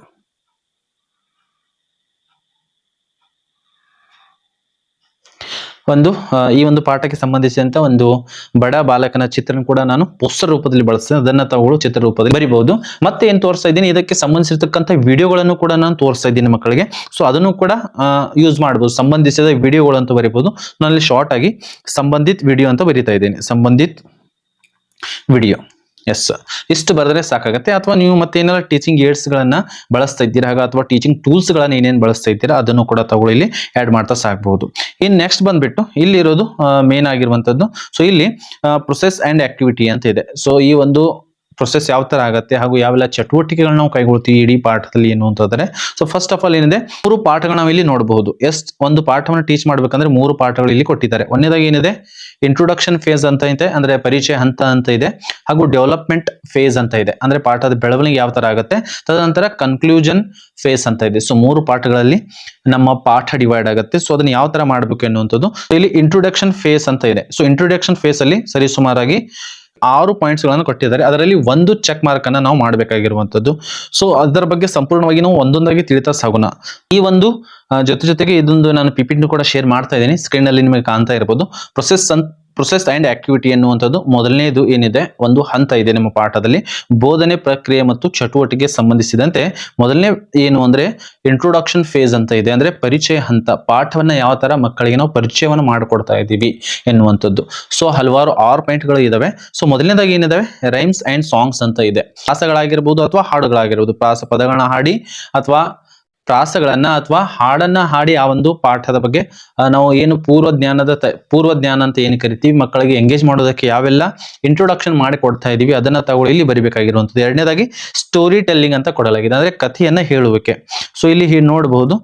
ಈ ಒಂದು ಪಾಠಕ್ಕೆ ಸಂಬಂಧಿಸಿದಂತ ಒಂದು ಬಡ ಬಾಲಕನ ಚಿತ್ರನ ಕೂಡ ನಾನು ಪೋಸ್ಟರ್ ರೂಪದಲ್ಲಿ ಬಳಸ್ತೇನೆ. ಅದನ್ನ ತಾವುಗಳು ಚಿತ್ರ ರೂಪದಲ್ಲಿ ಬರಿಬಹುದು. ಮತ್ತೆ ಏನ್ ತೋರಿಸ್ತಾ ಇದ್ದೀನಿ, ಇದಕ್ಕೆ ಸಂಬಂಧಿಸಿರ್ತಕ್ಕಂಥ ವಿಡಿಯೋಗಳನ್ನು ಕೂಡ ನಾನು ತೋರಿಸ್ತಾ ಇದ್ದೀನಿ ಮಕ್ಕಳಿಗೆ. ಸೊ ಅದನ್ನು ಕೂಡ ಯೂಸ್ ಮಾಡಬಹುದು. ಸಂಬಂಧಿಸಿದ ವಿಡಿಯೋಗಳು ಅಂತ ಬರಿಬಹುದು. ನಾನು ಶಾರ್ಟ್ ಆಗಿ ಸಂಬಂಧಿತ ವಿಡಿಯೋ ಅಂತ ಬರಿತಾ ಇದ್ದೀನಿ, ಸಂಬಂಧಿತ ವಿಡಿಯೋ. ಎಸ್ ಇಷ್ಟು ಬರೆದ್ರೆ ಸಾಕಾಗುತ್ತೆ. ಅಥವಾ ನೀವು ಮತ್ತೆ ಏನಾದ್ರು ಟೀಚಿಂಗ್ ಏಡ್ಸ್ ಗಳನ್ನ ಬಳಸ್ತಾ ಇದ್ದೀರಾ ಅಥವಾ ಟೀಚಿಂಗ್ ಟೂಲ್ಸ್ ಗಳನ್ನ ಏನೇನು ಬಳಸ್ತಾ ಇದ್ದೀರಾ ಅದನ್ನು ಕೂಡ ತಗೊಳ್ಳಿ ಇಲ್ಲಿ ಆಡ್ ಮಾಡ್ತಾ ಸಾಕಬಹುದು. ಇನ್ ನೆಕ್ಸ್ಟ್ ಬಂದ್ಬಿಟ್ಟು ಇಲ್ಲಿ ಇರೋದು ಮೇನ್ ಆಗಿರುವಂತದ್ದು. ಸೊ ಇಲ್ಲಿ ಪ್ರೊಸೆಸ್ ಅಂಡ್ ಆಕ್ಟಿವಿಟಿ ಅಂತ ಇದೆ. ಸೊ ಈ ಒಂದು ಪ್ರೊಸೆಸ್ ಯಾವ ತರ ಆಗುತ್ತೆ ಹಾಗೂ ಯಾವೆಲ್ಲ ಚಟುವಟಿಕೆಗಳನ್ನ ನಾವು ಕೈಗೊಳ್ತೀವಿ ಇಡೀ ಪಾಠದಲ್ಲಿ ಏನು ಅಂತಂದ್ರೆ, ಸೊ ಫಸ್ಟ್ ಆಫ್ ಆಲ್ ಏನಿದೆ 3 ಪಾಠಗಳು ನಾವು ಇಲ್ಲಿ ನೋಡಬಹುದು. ಒಂದು ಪಾಠವನ್ನು ಟೀಚ್ ಮಾಡ್ಬೇಕಂದ್ರೆ 3 ಪಾಠಗಳು ಇಲ್ಲಿ ಕೊಟ್ಟಿದ್ದಾರೆ. ಒಂದನೇದಾಗಿ ಏನಿದೆ ಇಂಟ್ರೊಡಕ್ಷನ್ ಫೇಸ್ ಅಂತ ಇದೆ, ಅಂದ್ರೆ ಪರಿಚಯ ಹಂತ ಅಂತ ಇದೆ. ಹಾಗೂ ಡೆವಲಪ್ಮೆಂಟ್ ಫೇಸ್ ಅಂತ ಇದೆ, ಅಂದ್ರೆ ಪಾಠದ ಬೆಳವಣಿಗೆ ಯಾವ ತರ ಆಗುತ್ತೆ. ತದನಂತರ ಕನ್ಕ್ಲೂಷನ್ ಫೇಸ್ ಅಂತ ಇದೆ. ಸೊ 3 ಪಾಠಗಳಲ್ಲಿ ನಮ್ಮ ಪಾಠ ಡಿವೈಡ್ ಆಗುತ್ತೆ. ಸೊ ಅದನ್ನ ಯಾವ ತರ ಮಾಡ್ಬೇಕು ಎನ್ನುವಂಥದ್ದು. ಇಲ್ಲಿ ಇಂಟ್ರೊಡಕ್ಷನ್ ಫೇಸ್ ಅಂತ ಇದೆ. ಸೊ ಇಂಟ್ರೊಡಕ್ಷನ್ ಫೇಸ್ ಅಲ್ಲಿ ಸರಿ ಸುಮಾರಾಗಿ 6 ಪಾಯಿಂಟ್ಸ್ ಗಳನ್ನು ಕೊಟ್ಟಿದ್ದಾರೆ. ಅದರಲ್ಲಿ ಒಂದು ಚೆಕ್ ಮಾರ್ಕ್ ಅನ್ನ ನಾವು ಮಾಡಬೇಕಾಗಿರುವಂತದ್ದು. ಸೊ ಅದರ ಬಗ್ಗೆ ಸಂಪೂರ್ಣವಾಗಿ ನಾವು ಒಂದೊಂದಾಗಿ ತಿಳಿತಾ ಸಾಗೋಣ. ಈ ಒಂದು ಜೊತೆಗೆ ಇದೊಂದು ನಾನು ಪಿಪಿಟಿ ಕೂಡ ಶೇರ್ ಮಾಡ್ತಾ ಇದ್ದೀನಿ, ಸ್ಕ್ರೀನ್ ಅಲ್ಲಿ ನಿಮಗೆ ಕಾಣ್ತಾ ಇರಬಹುದು. ಪ್ರೊಸೆಸ್ ಅಂಡ್ ಆಕ್ಟಿವಿಟಿ ಎನ್ನುವಂಥದ್ದು ಮೊದಲನೇದು ಏನಿದೆ, ಒಂದು ಹಂತ ಇದೆ ನಮ್ಮ ಪಾಠದಲ್ಲಿ. ಬೋಧನೆ ಪ್ರಕ್ರಿಯೆ ಮತ್ತು ಚಟುವಟಿಕೆ ಸಂಬಂಧಿಸಿದಂತೆ ಮೊದಲನೇ ಏನು ಅಂದ್ರೆ ಇಂಟ್ರೊಡಕ್ಷನ್ ಫೇಸ್ ಅಂತ ಇದೆ, ಅಂದ್ರೆ ಪರಿಚಯ ಹಂತ. ಪಾಠವನ್ನ ಯಾವ ತರ ಮಕ್ಕಳಿಗೆ ನಾವು ಪರಿಚಯವನ್ನು ಮಾಡಿಕೊಡ್ತಾ ಇದ್ದೀವಿ ಎನ್ನುವಂಥದ್ದು. ಸೊ ಹಲವಾರು 6 ಪಾಯಿಂಟ್ಗಳು ಇದಾವೆ. ಸೊ ಮೊದಲನೇದಾಗಿ ಏನಿದಾವೆ, ರೈಮ್ಸ್ ಅಂಡ್ ಸಾಂಗ್ಸ್ ಅಂತ ಇದೆ. ಪ್ರಾಸಗಳಾಗಿರ್ಬೋದು ಅಥವಾ ಹಾಡುಗಳಾಗಿರ್ಬೋದು, ಪ್ರಾಸ ಪದಗಳನ್ನ ಹಾಡಿ ಅಥವಾ ಪ್ರಾಸಗಳನ್ನ ಅಥವಾ ಹಾಡನ್ನ ಹಾಡಿ ಆ ಒಂದು ಪಾಠದ ಬಗ್ಗೆ ನಾವು ಏನು ಪೂರ್ವ ಜ್ಞಾನ ಅಂತ ಏನು ಕರಿತೀವಿ, ಮಕ್ಕಳಿಗೆ ಎಂಗೇಜ್ ಮಾಡೋದಕ್ಕೆ ಯಾವೆಲ್ಲ ಇಂಟ್ರೊಡಕ್ಷನ್ ಮಾಡಿ ಕೊಡ್ತಾ ಇದೀವಿ ಅದನ್ನ ತಗೊಳ್ಳಿ ಇಲ್ಲಿ ಬರಿಬೇಕಾಗಿರುವಂಥದ್ದು. ಎರಡನೇದಾಗಿ ಸ್ಟೋರಿ ಟೆಲ್ಲಿಂಗ್ ಅಂತ ಕೊಡಲಾಗಿದೆ, ಅಂದ್ರೆ ಕಥೆಯನ್ನ ಹೇಳುವಿಕೆ. ಸೊ ಇಲ್ಲಿ ನೋಡಬಹುದು,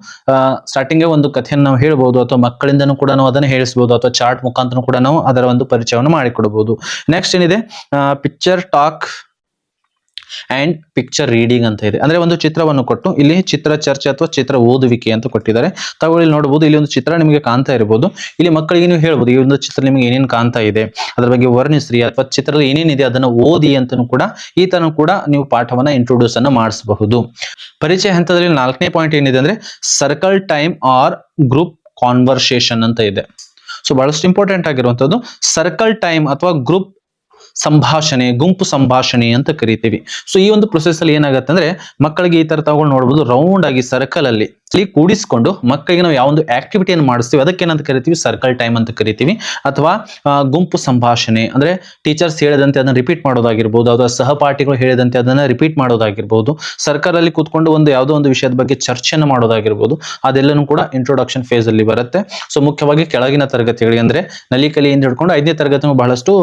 ಸ್ಟಾರ್ಟಿಂಗ್ ಒಂದು ಕಥೆಯನ್ನು ನಾವು ಹೇಳ್ಬಹುದು ಅಥವಾ ಮಕ್ಕಳಿಂದನೂ ಕೂಡ ನಾವು ಅದನ್ನ ಹೇಳಿಸಬಹುದು ಅಥವಾ ಚಾರ್ಟ್ ಮುಖಾಂತರ ಕೂಡ ನಾವು ಅದರ ಒಂದು ಪರಿಚಯವನ್ನು ಮಾಡಿಕೊಡಬಹುದು. ನೆಕ್ಸ್ಟ್ ಏನಿದೆ picture talk and picture reading ಅಂತ ಇದೆ. ಅಂದ್ರೆ ಒಂದು ಚಿತ್ರವನ್ನು ಕೊಟ್ಟು ಇಲ್ಲಿ ಚಿತ್ರ ಚರ್ಚೆ ಅಥವಾ ಚಿತ್ರ ಓದುವಿಕೆ ಅಂತ ಕೊಟ್ಟಿದ್ದಾರೆ. ತಾವು ಇಲ್ಲಿ ನೋಡಬಹುದು, ಇಲ್ಲಿ ಒಂದು ಚಿತ್ರ ನಿಮಗೆ ಕಾಣ್ತಾ ಇರಬಹುದು. ಇಲ್ಲಿ ಮಕ್ಕಳಿಗೆ ನೀವು ಹೇಳ್ಬೋದು ಈ ಒಂದು ಚಿತ್ರ ನಿಮಗೆ ಏನೇನು ಕಾಣ್ತಾ ಇದೆ ಅದರ ಬಗ್ಗೆ ವರ್ಣಿಸ್ರಿ, ಅಥವಾ ಚಿತ್ರದಲ್ಲಿ ಏನೇನಿದೆ ಅದನ್ನು ಓದಿ ಅಂತನೂ ಕೂಡ ಈ ತರ ಕೂಡ ನೀವು ಪಾಠವನ್ನ ಇಂಟ್ರೊಡ್ಯೂಸ್ ಅನ್ನು ಮಾಡಿಸಬಹುದು. ಪರಿಚಯ ಹಂತದಲ್ಲಿ 4ನೇ ಪಾಯಿಂಟ್ ಏನಿದೆ ಅಂದ್ರೆ circle time or group conversation ಅಂತ ಇದೆ. ಸೊ ಬಹಳಷ್ಟು ಇಂಪಾರ್ಟೆಂಟ್ ಆಗಿರುವಂತದ್ದು ಸರ್ಕಲ್ ಟೈಮ್ ಅಥವಾ ಗ್ರೂಪ್ ಸಂಭಾಷಣೆ, ಗುಂಪು ಸಂಭಾಷಣೆ ಅಂತ ಕರಿತೀವಿ. ಸೊ ಈ ಒಂದು ಪ್ರೊಸೆಸ್ ಅಲ್ಲಿ ಏನಾಗುತ್ತೆ ಅಂದ್ರೆ ಮಕ್ಕಳಿಗೆ ಈ ತರ ತಗೊಂಡು ನೋಡಬಹುದು, ರೌಂಡ್ ಆಗಿ ಸರ್ಕಲ್ ಅಲ್ಲಿ ಕೂಡಿಸ್ಕೊಂಡು ಮಕ್ಕಳಿಗೆ ನಾವು ಯಾವ ಒಂದು ಆಕ್ಟಿವಿಟಿಯನ್ನು ಮಾಡಿಸ್ತೀವಿ ಅದಕ್ಕೆ ಏನಂತ ಕರಿತೀವಿ, ಸರ್ಕಲ್ ಟೈಮ್ ಅಂತ ಕರಿತೀವಿ. ಅಥವಾ ಗುಂಪು ಸಂಭಾಷಣೆ ಅಂದ್ರೆ ಟೀಚರ್ಸ್ ಹೇಳಿದಂತೆ ಅದನ್ನ ರಿಪೀಟ್ ಮಾಡೋದಾಗಿರ್ಬೋದು, ಅಥವಾ ಸಹಪಾಠಿಗಳು ಹೇಳಿದಂತೆ ಅದನ್ನ ರಿಪೀಟ್ ಮಾಡೋದಾಗಿರ್ಬೋದು, ಸರ್ಕಲ್ ಅಲ್ಲಿ ಕೂತ್ಕೊಂಡು ಒಂದು ಯಾವುದೋ ಒಂದು ವಿಷಯದ ಬಗ್ಗೆ ಚರ್ಚೆಯನ್ನು ಮಾಡೋದಾಗಿರ್ಬೋದು, ಅದೆಲ್ಲನೂ ಕೂಡ ಇಂಟ್ರೊಡಕ್ಷನ್ ಫೇಸ್ ಅಲ್ಲಿ ಬರುತ್ತೆ. ಸೊ ಮುಖ್ಯವಾಗಿ ಕೆಳಗಿನ ತರಗತಿಗಳಿಗೆ ಅಂದ್ರೆ ನಲಿಕಲಿಯಿಂದ ಹಿಡ್ಕೊಂಡು 5ನೇ ತರಗತಿ ಬಹಳಷ್ಟು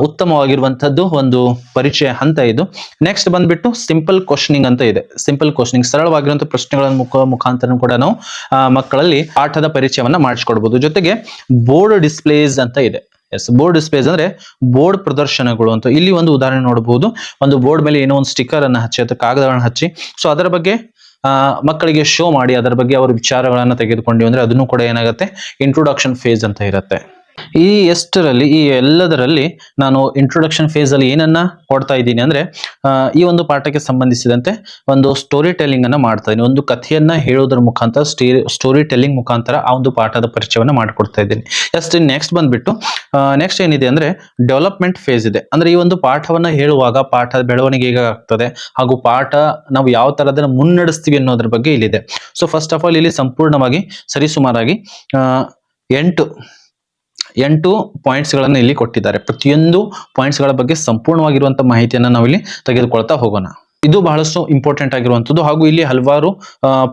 ಉತ್ತಮವಾಗಿರುವಂತದ್ದು ಒಂದು ಪರಿಚಯ ಹಂತ ಇದು. ನೆಕ್ಸ್ಟ್ ಬಂದ್ಬಿಟ್ಟು ಸಿಂಪಲ್ ಕ್ವಶನಿಂಗ್ ಅಂತ ಇದೆ. ಸಿಂಪಲ್ ಕ್ವಶನಿಂಗ್ ಸರಳವಾಗಿರುವಂತಹ ಪ್ರಶ್ನೆಗಳನ್ನು ಮುಖಾಂತರ ಕೂಡ ನಾವು ಮಕ್ಕಳಲ್ಲಿ ಪಾಠದ ಪರಿಚಯವನ್ನ ಮಾಡಿಸ್ಕೊಡ್ಬಹುದು. ಜೊತೆಗೆ ಬೋರ್ಡ್ ಡಿಸ್ಪ್ಲೇಸ್ ಅಂತ ಇದೆ. ಎಸ್, ಬೋರ್ಡ್ ಡಿಸ್ಪ್ಲೇಸ್ ಅಂದ್ರೆ ಬೋರ್ಡ್ ಪ್ರದರ್ಶನಗಳು ಅಂತ. ಇಲ್ಲಿ ಒಂದು ಉದಾಹರಣೆ ನೋಡಬಹುದು, ಒಂದು ಬೋರ್ಡ್ ಮೇಲೆ ಏನೋ ಒಂದು ಸ್ಟಿಕ್ಕರ್ ಅನ್ನ ಹಚ್ಚಿ ಅಥವಾ ಕಾಗದಗಳನ್ನು ಹಚ್ಚಿ ಸೊ ಅದರ ಬಗ್ಗೆ ಮಕ್ಕಳಿಗೆ ಶೋ ಮಾಡಿ ಅದರ ಬಗ್ಗೆ ಅವರ ವಿಚಾರಗಳನ್ನ ತೆಗೆದುಕೊಂಡ್ವಿ ಅಂದ್ರೆ ಅದನ್ನು ಕೂಡ ಏನಾಗುತ್ತೆ, ಇಂಟ್ರೊಡಕ್ಷನ್ ಫೇಸ್ ಅಂತ ಇರುತ್ತೆ. ಈ ಎಲ್ಲದರಲ್ಲಿ ನಾನು ಇಂಟ್ರೊಡಕ್ಷನ್ ಫೇಸ್ ಅಲ್ಲಿ ಏನನ್ನ ಕೊಡ್ತಾ ಇದ್ದೀನಿ ಅಂದ್ರೆ ಈ ಒಂದು ಪಾಠಕ್ಕೆ ಸಂಬಂಧಿಸಿದಂತೆ ಒಂದು ಸ್ಟೋರಿ ಟೆಲ್ಲಿಂಗ್ ಅನ್ನ ಮಾಡ್ತಾ ಇದ್ದೀನಿ. ಒಂದು ಕಥೆಯನ್ನ ಹೇಳೋದ್ರ ಮುಖಾಂತರ ಸ್ಟೋರಿ ಟೆಲ್ಲಿಂಗ್ ಮುಖಾಂತರ ಆ ಒಂದು ಪಾಠದ ಪರಿಚಯವನ್ನ ಮಾಡಿಕೊಡ್ತಾ ಇದ್ದೀನಿ. ಜಸ್ಟ್ ನೆಕ್ಸ್ಟ್ ಬಂದ್ಬಿಟ್ಟು ನೆಕ್ಸ್ಟ್ ಏನಿದೆ ಅಂದ್ರೆ ಡೆವಲಪ್ಮೆಂಟ್ ಫೇಸ್ ಇದೆ. ಅಂದ್ರೆ ಈ ಒಂದು ಪಾಠವನ್ನ ಹೇಳುವಾಗ ಪಾಠದ ಬೆಳವಣಿಗೆ ಹೇಗಾಗ್ತದೆ ಹಾಗೂ ಪಾಠ ನಾವು ಯಾವ ತರದನ್ನ ಮುನ್ನಡೆಸ್ತೀವಿ ಅನ್ನೋದ್ರ ಬಗ್ಗೆ ಇಲ್ಲಿದೆ. ಸೊ ಫಸ್ಟ್ ಆಫ್ ಆಲ್ ಇಲ್ಲಿ ಸಂಪೂರ್ಣವಾಗಿ ಸರಿಸುಮಾರಾಗಿ 8 ಪಾಯಿಂಟ್ಸ್ ಗಳನ್ನು ಇಲ್ಲಿ ಕೊಟ್ಟಿದ್ದಾರೆ. ಪ್ರತಿಯೊಂದು ಪಾಯಿಂಟ್ಸ್ ಗಳ ಬಗ್ಗೆ ಸಂಪೂರ್ಣವಾಗಿರುವಂತಹ ಮಾಹಿತಿಯನ್ನ ನಾವಿಲ್ಲಿ ತೆಗೆದುಕೊಳ್ತಾ ಹೋಗೋಣ. ಇದು ಬಹಳಷ್ಟು ಇಂಪಾರ್ಟೆಂಟ್ ಆಗಿರುವಂತದ್ದು. ಹಾಗೂ ಇಲ್ಲಿ ಹಲವಾರು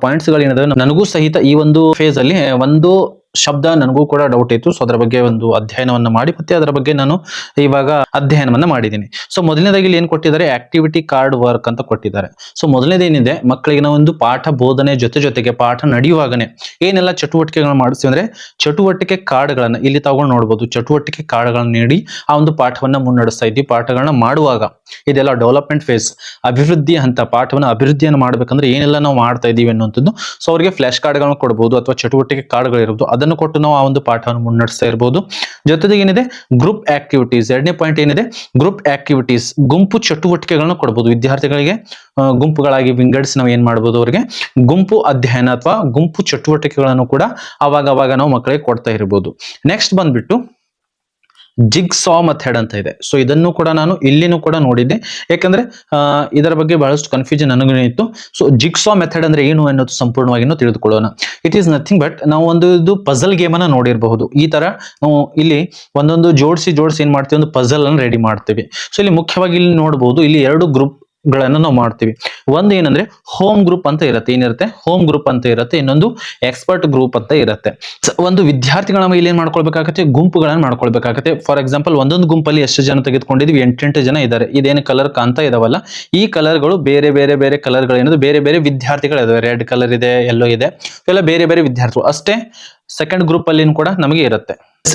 ಪಾಯಿಂಟ್ಸ್ ಗಳೇನಿದೆ, ನನಗೂ ಸಹಿತ ಈ ಒಂದು ಫೇಸ್ ಅಲ್ಲಿ ಒಂದು ಶಬ್ದ ನನಗೂ ಕೂಡ ಡೌಟ್ ಇತ್ತು. ಸೊ ಅದರ ಬಗ್ಗೆ ಒಂದು ಅಧ್ಯಯನವನ್ನ ಮಾಡಿ ಮತ್ತೆ ಅದರ ಬಗ್ಗೆ ನಾನು ಇವಾಗ ಅಧ್ಯಯನವನ್ನ ಮಾಡಿದ್ದೀನಿ. ಸೊ ಮೊದಲನೇದಾಗಿ ಇಲ್ಲಿ ಏನ್ ಕೊಟ್ಟಿದ್ದಾರೆ, ಆಕ್ಟಿವಿಟಿ ಕಾರ್ಡ್ ವರ್ಕ್ ಅಂತ ಕೊಟ್ಟಿದ್ದಾರೆ. ಸೊ ಮೊದಲನೇದೇನಿದೆ, ಮಕ್ಕಳಿಗೆ ನಾವು ಒಂದು ಪಾಠ ಬೋಧನೆ ಜೊತೆಗೆ ಪಾಠ ನಡೆಯುವಾಗನೆ ಏನೆಲ್ಲ ಚಟುವಟಿಕೆಗಳನ್ನ ಮಾಡಿಸ್ತೀವಿ ಅಂದ್ರೆ ಚಟುವಟಿಕೆ ಕಾರ್ಡ್ಗಳನ್ನ ಇಲ್ಲಿ ತಗೊಂಡು ನೋಡ್ಬೋದು. ಚಟುವಟಿಕೆ ಕಾರ್ಡ್ಗಳನ್ನ ನೀಡಿ ಆ ಒಂದು ಪಾಠವನ್ನ ಮುನ್ನಡೆಸ್ತಾ ಇದ್ವಿ. ಪಾಠಗಳನ್ನ ಮಾಡುವಾಗ ಇದೆಲ್ಲ ಡೆವಲಪ್ಮೆಂಟ್ ಫೇಸ್, ಅಭಿವೃದ್ಧಿ ಹಂತ. ಪಾಠವನ್ನ ಅಭಿವೃದ್ಧಿಯನ್ನು ಮಾಡ್ಬೇಕಂದ್ರೆ ಏನೆಲ್ಲ ನಾವು ಮಾಡ್ತಾ ಇದೀವಿ ಅನ್ನುವಂಥದ್ದು. ಸೊ ಅವರಿಗೆ ಫ್ಲಾಶ್ ಕಾರ್ಡ್ಗಳನ್ನ ಕೊಡ್ಬೋದು ಅಥವಾ ಚಟುವಟಿಕೆ ಕಾರ್ಡ್ಗಳು ಇರ್ಬೋದು, ಅದನ್ನು ಕೊಟ್ಟು ನಾವು ಆ ಒಂದು ಪಾಠವನ್ನು ಮುನ್ನಡೆಸ್ತಾ ಇರಬಹುದು. ಜೊತೆಗೆ ಏನಿದೆ, ಗ್ರೂಪ್ ಆಕ್ಟಿವಿಟೀಸ್. 2ನೇ ಪಾಯಿಂಟ್ ಏನಿದೆ, ಗ್ರೂಪ್ ಆಕ್ಟಿವಿಟೀಸ್, ಗುಂಪು ಚಟುವಟಿಕೆಗಳನ್ನ ಕೊಡಬಹುದು ವಿದ್ಯಾರ್ಥಿಗಳಿಗೆ. ಗುಂಪುಗಳಾಗಿ ವಿಂಗಡಿಸಿ ನಾವು ಏನ್ ಮಾಡಬಹುದು, ಅವರಿಗೆ ಗುಂಪು ಅಧ್ಯಯನ ಅಥವಾ ಗುಂಪು ಚಟುವಟಿಕೆಗಳನ್ನು ಕೂಡ ಅವಾಗ ನಾವು ಮಕ್ಕಳಿಗೆ ಕೊಡ್ತಾ ಇರಬಹುದು. ನೆಕ್ಸ್ಟ್ ಬಂದ್ಬಿಟ್ಟು ಜಿಗ್ಸಾ ಮೆಥಡ್ ಅಂತ ಇದೆ. ಸೊ ಇದನ್ನು ಕೂಡ ನಾನು ಇಲ್ಲಿನೂ ಕೂಡ ನೋಡಿದ್ದೆ, ಯಾಕಂದ್ರೆ ಇದರ ಬಗ್ಗೆ ಬಹಳಷ್ಟು ಕನ್ಫ್ಯೂಷನ್ ನನಗೂ ಇತ್ತು. ಸೊ ಜಿಗ್ಸಾ ಮೆಥಡ್ ಅಂದ್ರೆ ಏನು ಅನ್ನೋದು ಸಂಪೂರ್ಣವಾಗಿ ತಿಳಿದುಕೊಳ್ಳೋಣ. ಇಟ್ ಈಸ್ ನಥಿಂಗ್ ಬಟ್ ನಾವು ಒಂದು ಪಜಲ್ ಗೇಮ್ ಅನ್ನ ನೋಡಿರಬಹುದು. ಈ ತರ ನಾವು ಇಲ್ಲಿ ಒಂದೊಂದು ಜೋಡಿಸಿ ಏನ್ ಮಾಡ್ತೀವಿ, ಒಂದು ಪಜಲ್ ಅನ್ನು ರೆಡಿ ಮಾಡ್ತೀವಿ. ಸೊ ಇಲ್ಲಿ ಮುಖ್ಯವಾಗಿ ಇಲ್ಲಿ ನೋಡಬಹುದು, ಇಲ್ಲಿ 2 ಗ್ರೂಪ್ ಗಳನ್ನು ನಾವು ಮಾಡ್ತೀವಿ. ಒಂದು ಏನಂದ್ರೆ ಹೋಮ್ ಗ್ರೂಪ್ ಅಂತ ಇರುತ್ತೆ, ಏನಿರುತ್ತೆ ಹೋಮ್ ಗ್ರೂಪ್ ಅಂತ ಇರುತ್ತೆ. ಇನ್ನೊಂದು ಎಕ್ಸ್ಪರ್ಟ್ ಗ್ರೂಪ್ ಅಂತ ಇರುತ್ತೆ. ಒಂದು ವಿದ್ಯಾರ್ಥಿಗಳ ಇಲ್ಲಿ ಏನ್ ಮಾಡ್ಕೊಳ್ಬೇಕಾಗತ್ತೆ, ಗುಂಪುಗಳನ್ನ ಮಾಡ್ಕೊಳ್ಬೇಕಾಗತ್ತೆ. ಫಾರ್ ಎಕ್ಸಾಂಪಲ್ ಒಂದೊಂದು ಗುಂಪಲ್ಲಿ ಎಷ್ಟು ಜನ ತೆಗೆದುಕೊಂಡಿದ್ವಿ, 8 ಜನ ಇದ್ದಾರೆ. ಇದೇನು ಕಲರ್ ಕಾಣ್ತಾ ಇದಾವಲ್ಲ, ಈ ಕಲರ್ಗಳು ಬೇರೆ ಕಲರ್ಗಳು ಏನದು ಬೇರೆ ವಿದ್ಯಾರ್ಥಿಗಳು ಇದಾವೆ. ರೆಡ್ ಕಲರ್ ಇದೆ, ಯೆಲ್ಲೋ ಇದೆ, ಇವೆಲ್ಲ ಬೇರೆ ವಿದ್ಯಾರ್ಥಿಗಳು ಅಷ್ಟೇ. ಸೆಕೆಂಡ್ ಗ್ರೂಪ್ ಅಲ್ಲಿ ಕೂಡ ನಮಗೆ ಇರುತ್ತೆ.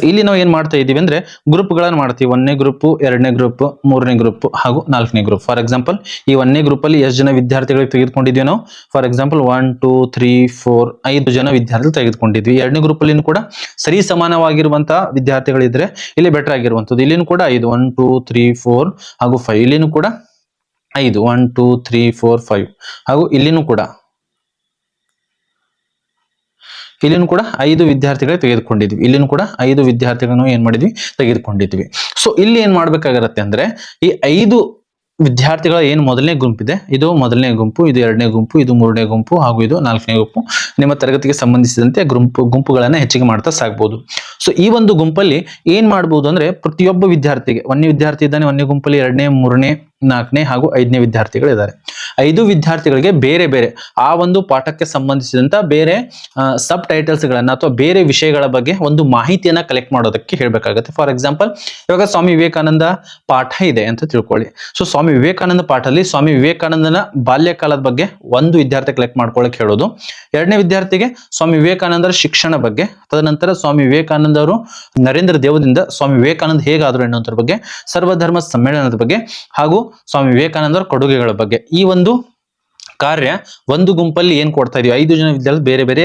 ಇಲ್ಲಿ ನಾವು ಏನ್ ಮಾಡ್ತಾ ಇದೀವಿ ಅಂದ್ರೆ ಗ್ರೂಪ್ ಗಳನ್ನ ಮಾಡ್ತೀವಿ. 1ನೇ ಗ್ರೂಪ್, 2ನೇ ಗ್ರೂಪ್, 3ನೇ ಗ್ರೂಪ್ ಹಾಗೂ 4ನೇ ಗ್ರೂಪ್. ಫಾರ್ ಎಕ್ಸಾಂಪಲ್ ಈ 1ನೇ ಗ್ರೂಪ್ ಅಲ್ಲಿ ಎಷ್ಟು ಜನ ವಿದ್ಯಾರ್ಥಿಗಳಿಗೆ ತೆಗೆದುಕೊಂಡಿದ್ವಿ ನಾವು, ಫಾರ್ ಎಕ್ಸಾಂಪಲ್ 1 2 3 4 5 ಜನ ವಿದ್ಯಾರ್ಥಿಗಳು ತೆಗೆದುಕೊಂಡಿದ್ವಿ. 2ನೇ ಗ್ರೂಪ್ ಅಲ್ಲಿ ಕೂಡ ಸರಿ ಸಮಾನವಾಗಿರುವಂತಹ ವಿದ್ಯಾರ್ಥಿಗಳಿದ್ರೆ ಇಲ್ಲಿ ಬೆಟರ್ ಆಗಿರುವಂತದ್ದು. ಇಲ್ಲಿನೂ ಕೂಡ 5 1 2 3 4 ಹಾಗೂ 5. ಇಲ್ಲಿನೂ ಕೂಡ 5 1 2 3 4 5 ಹಾಗೂ ಇಲ್ಲಿನೂ ಕೂಡ 5 ವಿದ್ಯಾರ್ಥಿಗಳು ತೆಗೆದುಕೊಂಡಿದ್ವಿ. ಇಲ್ಲಿನೂ ಕೂಡ 5 ವಿದ್ಯಾರ್ಥಿಗಳನ್ನು ಏನ್ ಮಾಡಿದ್ವಿ, ತೆಗೆದುಕೊಂಡಿದ್ವಿ. ಸೊ ಇಲ್ಲಿ ಏನ್ ಮಾಡ್ಬೇಕಾಗಿರುತ್ತೆ ಅಂದ್ರೆ ಈ 5 ವಿದ್ಯಾರ್ಥಿಗಳ ಏನು ಮೊದಲನೇ ಗುಂಪಿದೆ, ಇದು ಮೊದಲನೇ ಗುಂಪು, ಇದು 2ನೇ ಗುಂಪು, ಇದು 3ನೇ ಗುಂಪು ಹಾಗೂ ಇದು 4ನೇ ಗುಂಪು. ನಿಮ್ಮ ತರಗತಿಗೆ ಸಂಬಂಧಿಸಿದಂತೆ ಗುಂಪುಗಳನ್ನ ಹೆಚ್ಚಿಗೆ ಮಾಡ್ತಾ ಸಾಗಬಹುದು. ಸೊ ಈ ಒಂದು ಗುಂಪಲ್ಲಿ ಏನ್ ಮಾಡಬಹುದು ಅಂದ್ರೆ ಪ್ರತಿಯೊಬ್ಬ ವಿದ್ಯಾರ್ಥಿಗೆ, 1ನೇ ವಿದ್ಯಾರ್ಥಿ ಇದ್ದಾನೆ 1ನೇ ಗುಂಪಲ್ಲಿ, 2ನೇ 3ನೇ 4ನೇ ಹಾಗೂ 5ನೇ ವಿದ್ಯಾರ್ಥಿಗಳು ಇದ್ದಾರೆ. 5 ವಿದ್ಯಾರ್ಥಿಗಳಿಗೆ ಬೇರೆ ಬೇರೆ ಆ ಒಂದು ಪಾಠಕ್ಕೆ ಸಂಬಂಧಿಸಿದಂತ ಬೇರೆ ಸಬ್ ಟೈಟಲ್ಸ್ ಗಳನ್ನ ಅಥವಾ ಬೇರೆ ವಿಷಯಗಳ ಬಗ್ಗೆ ಒಂದು ಮಾಹಿತಿಯನ್ನ ಕಲೆಕ್ಟ್ ಮಾಡೋದಕ್ಕೆ ಹೇಳ್ಬೇಕಾಗುತ್ತೆ. ಫಾರ್ ಎಕ್ಸಾಂಪಲ್, ಇವಾಗ ಸ್ವಾಮಿ ವಿವೇಕಾನಂದ ಪಾಠ ಇದೆ ಅಂತ ತಿಳ್ಕೊಳ್ಳಿ. ಸೊ ಸ್ವಾಮಿ ವಿವೇಕಾನಂದ ಪಾಠದಲ್ಲಿ ಸ್ವಾಮಿ ವಿವೇಕಾನಂದನ ಬಾಲ್ಯಕಾಲದ ಬಗ್ಗೆ ಒಂದು ವಿದ್ಯಾರ್ಥಿ ಕಲೆಕ್ಟ್ ಮಾಡ್ಕೊಳ್ಳಕ್ಕೆ ಹೇಳೋದು. ಎರಡನೇ ವಿದ್ಯಾರ್ಥಿಗೆ ಸ್ವಾಮಿ ವಿವೇಕಾನಂದರ ಶಿಕ್ಷಣ ಬಗ್ಗೆ, ತದನಂತರ ಸ್ವಾಮಿ ವಿವೇಕಾನಂದರು ನರೇಂದ್ರ ದೇವದಿಂದ ಸ್ವಾಮಿ ವಿವೇಕಾನಂದ ಹೇಗಾದ್ರು ಎನ್ನುವುದರ ಬಗ್ಗೆ, ಸರ್ವಧರ್ಮ ಸಮ್ಮೇಳನದ ಬಗ್ಗೆ ಹಾಗೂ ಸ್ವಾಮಿ ವಿವೇಕಾನಂದರ ಕೊಡುಗೆಗಳ ಬಗ್ಗೆ. ಈ ಒಂದು ಕಾರ್ಯ ಒಂದು ಗುಂಪಲ್ಲಿ ಏನ್ ಕೊಡ್ತಾ ಇದೀವಿ, 5 ಜನ ವಿದ್ಯಾರ್ಥಿ ಬೇರೆ ಬೇರೆ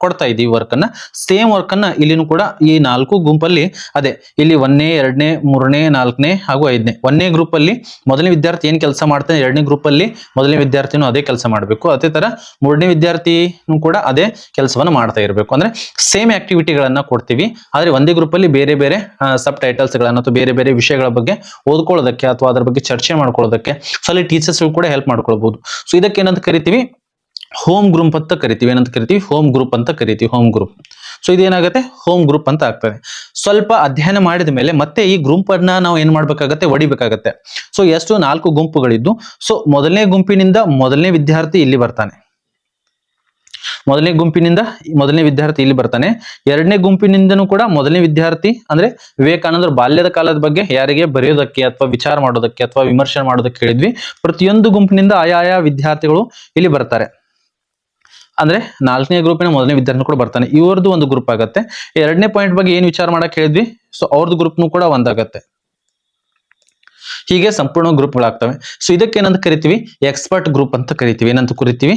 ಕೊಡ್ತಾ ಇದೀವಿ ವರ್ಕ್ ಅನ್ನ. ಸೇಮ್ ವರ್ಕ್ ಅನ್ನ ಇಲ್ಲಿನೂ ಕೂಡ ಈ 4 ಗುಂಪಲ್ಲಿ ಅದೇ ಇಲ್ಲಿ 1ನೇ 2ನೇ 3ನೇ 4ನೇ ಹಾಗೂ 5ನೇ 1ನೇ ಗ್ರೂಪ್ ಅಲ್ಲಿ ಮೊದಲನೇ ವಿದ್ಯಾರ್ಥಿ ಏನ್ ಕೆಲಸ ಮಾಡ್ತಾನೆ, 2ನೇ ಗ್ರೂಪ್ ಅಲ್ಲಿ ಮೊದಲನೇ ವಿದ್ಯಾರ್ಥಿನೂ ಅದೇ ಕೆಲಸ ಮಾಡಬೇಕು. ಅದೇ ತರ 3ನೇ ವಿದ್ಯಾರ್ಥಿನೂ ಕೂಡ ಅದೇ ಕೆಲಸವನ್ನ ಮಾಡ್ತಾ ಇರಬೇಕು. ಅಂದ್ರೆ ಸೇಮ್ ಆಕ್ಟಿವಿಟಿಗಳನ್ನ ಕೊಡ್ತೀವಿ, ಆದ್ರೆ ಒಂದೇ ಗ್ರೂಪ್ ಅಲ್ಲಿ ಬೇರೆ ಬೇರೆ ಸಬ್ ಟೈಟಲ್ಸ್ ಗಳನ್ನ ಅಥವಾ ಬೇರೆ ಬೇರೆ ವಿಷಯಗಳ ಬಗ್ಗೆ ಓದ್ಕೊಳ್ಳೋದಕ್ಕೆ ಅಥವಾ ಅದ್ರ ಬಗ್ಗೆ ಚರ್ಚೆ ಮಾಡ್ಕೊಳ್ಳೋದಕ್ಕೆ ಅಲ್ಲಿ ಟೀಚರ್ಸ್ ಕೂಡ ಹೆಲ್ಪ್ ಮಾಡ್ಕೊಳ್ಬಹುದು. ಸೊ ಇದಕ್ಕೆ ಏನಂತ ಕರಿತೀವಿ, ಹೋಮ್ ಗ್ರೂಪ್ ಅಂತ ಕರಿತೀವಿ. ಏನಂತ ಕರಿತೀವಿ, ಹೋಮ್ ಗ್ರೂಪ್ ಅಂತ ಕರಿತೀವಿ, ಹೋಮ್ ಗ್ರೂಪ್. ಸೊ ಇದೇನಾಗುತ್ತೆ, ಹೋಮ್ ಗ್ರೂಪ್ ಅಂತ ಆಗ್ತದೆ. ಸ್ವಲ್ಪ ಅಧ್ಯಯನ ಮಾಡಿದ ಮೇಲೆ ಮತ್ತೆ ಈ ಗ್ರೂಪ್ ಅನ್ನ ನಾವು ಏನ್ ಮಾಡ್ಬೇಕಾಗತ್ತೆ, ಹೊಡಿಬೇಕಾಗತ್ತೆ. ಸೊ ಎಷ್ಟು 4 ಗುಂಪುಗಳಿದ್ದು, ಸೊ ಮೊದಲನೇ ಗುಂಪಿನಿಂದ ಮೊದಲನೇ ವಿದ್ಯಾರ್ಥಿ ಇಲ್ಲಿ ಬರ್ತಾನೆ, ಮೊದಲನೇ ಗುಂಪಿನಿಂದ ಮೊದಲನೇ ವಿದ್ಯಾರ್ಥಿ ಇಲ್ಲಿ ಬರ್ತಾನೆ. ಎರಡನೇ ಗುಂಪಿನಿಂದನೂ ಕೂಡ ಮೊದಲನೇ ವಿದ್ಯಾರ್ಥಿ ಅಂದ್ರೆ ವಿವೇಕಾನಂದರ ಬಾಲ್ಯದ ಕಾಲದ ಬಗ್ಗೆ ಯಾರಿಗೆ ಬರೆಯೋದಕ್ಕೆ ಅಥವಾ ವಿಚಾರ ಮಾಡೋದಕ್ಕೆ ಅಥವಾ ವಿಮರ್ಶೆ ಮಾಡೋದಕ್ಕೆ ಹೇಳಿದ್ವಿ. ಪ್ರತಿಯೊಂದು ಗುಂಪಿನಿಂದ ಆಯಾ ವಿದ್ಯಾರ್ಥಿಗಳು ಇಲ್ಲಿ ಬರ್ತಾರೆ. ಅಂದ್ರೆ 4ನೇ ಗ್ರೂಪಿನ ಮೊದಲನೇ ವಿದ್ಯಾರ್ಥಿ ಕೂಡ ಬರ್ತಾನೆ, ಇವ್ರದ್ದು ಒಂದು ಗ್ರೂಪ್ ಆಗತ್ತೆ. ಎರಡನೇ ಪಾಯಿಂಟ್ ಬಗ್ಗೆ ಏನ್ ವಿಚಾರ ಮಾಡಕ್ ಹೇಳಿದ್ವಿ, ಸೊ ಅವ್ರದ್ದು ಗ್ರೂಪ್ನು ಕೂಡ ಒಂದಾಗತ್ತೆ. ಹೀಗೆ ಸಂಪೂರ್ಣ ಗ್ರೂಪ್ಗಳಾಗ್ತವೆ. ಸೊ ಇದಕ್ಕೆ ಏನಂತ ಕರಿತೀವಿ, ಎಕ್ಸ್ಪರ್ಟ್ ಗ್ರೂಪ್ ಅಂತ ಕರಿತೀವಿ. ಏನಂತ ಕರಿತೀವಿ,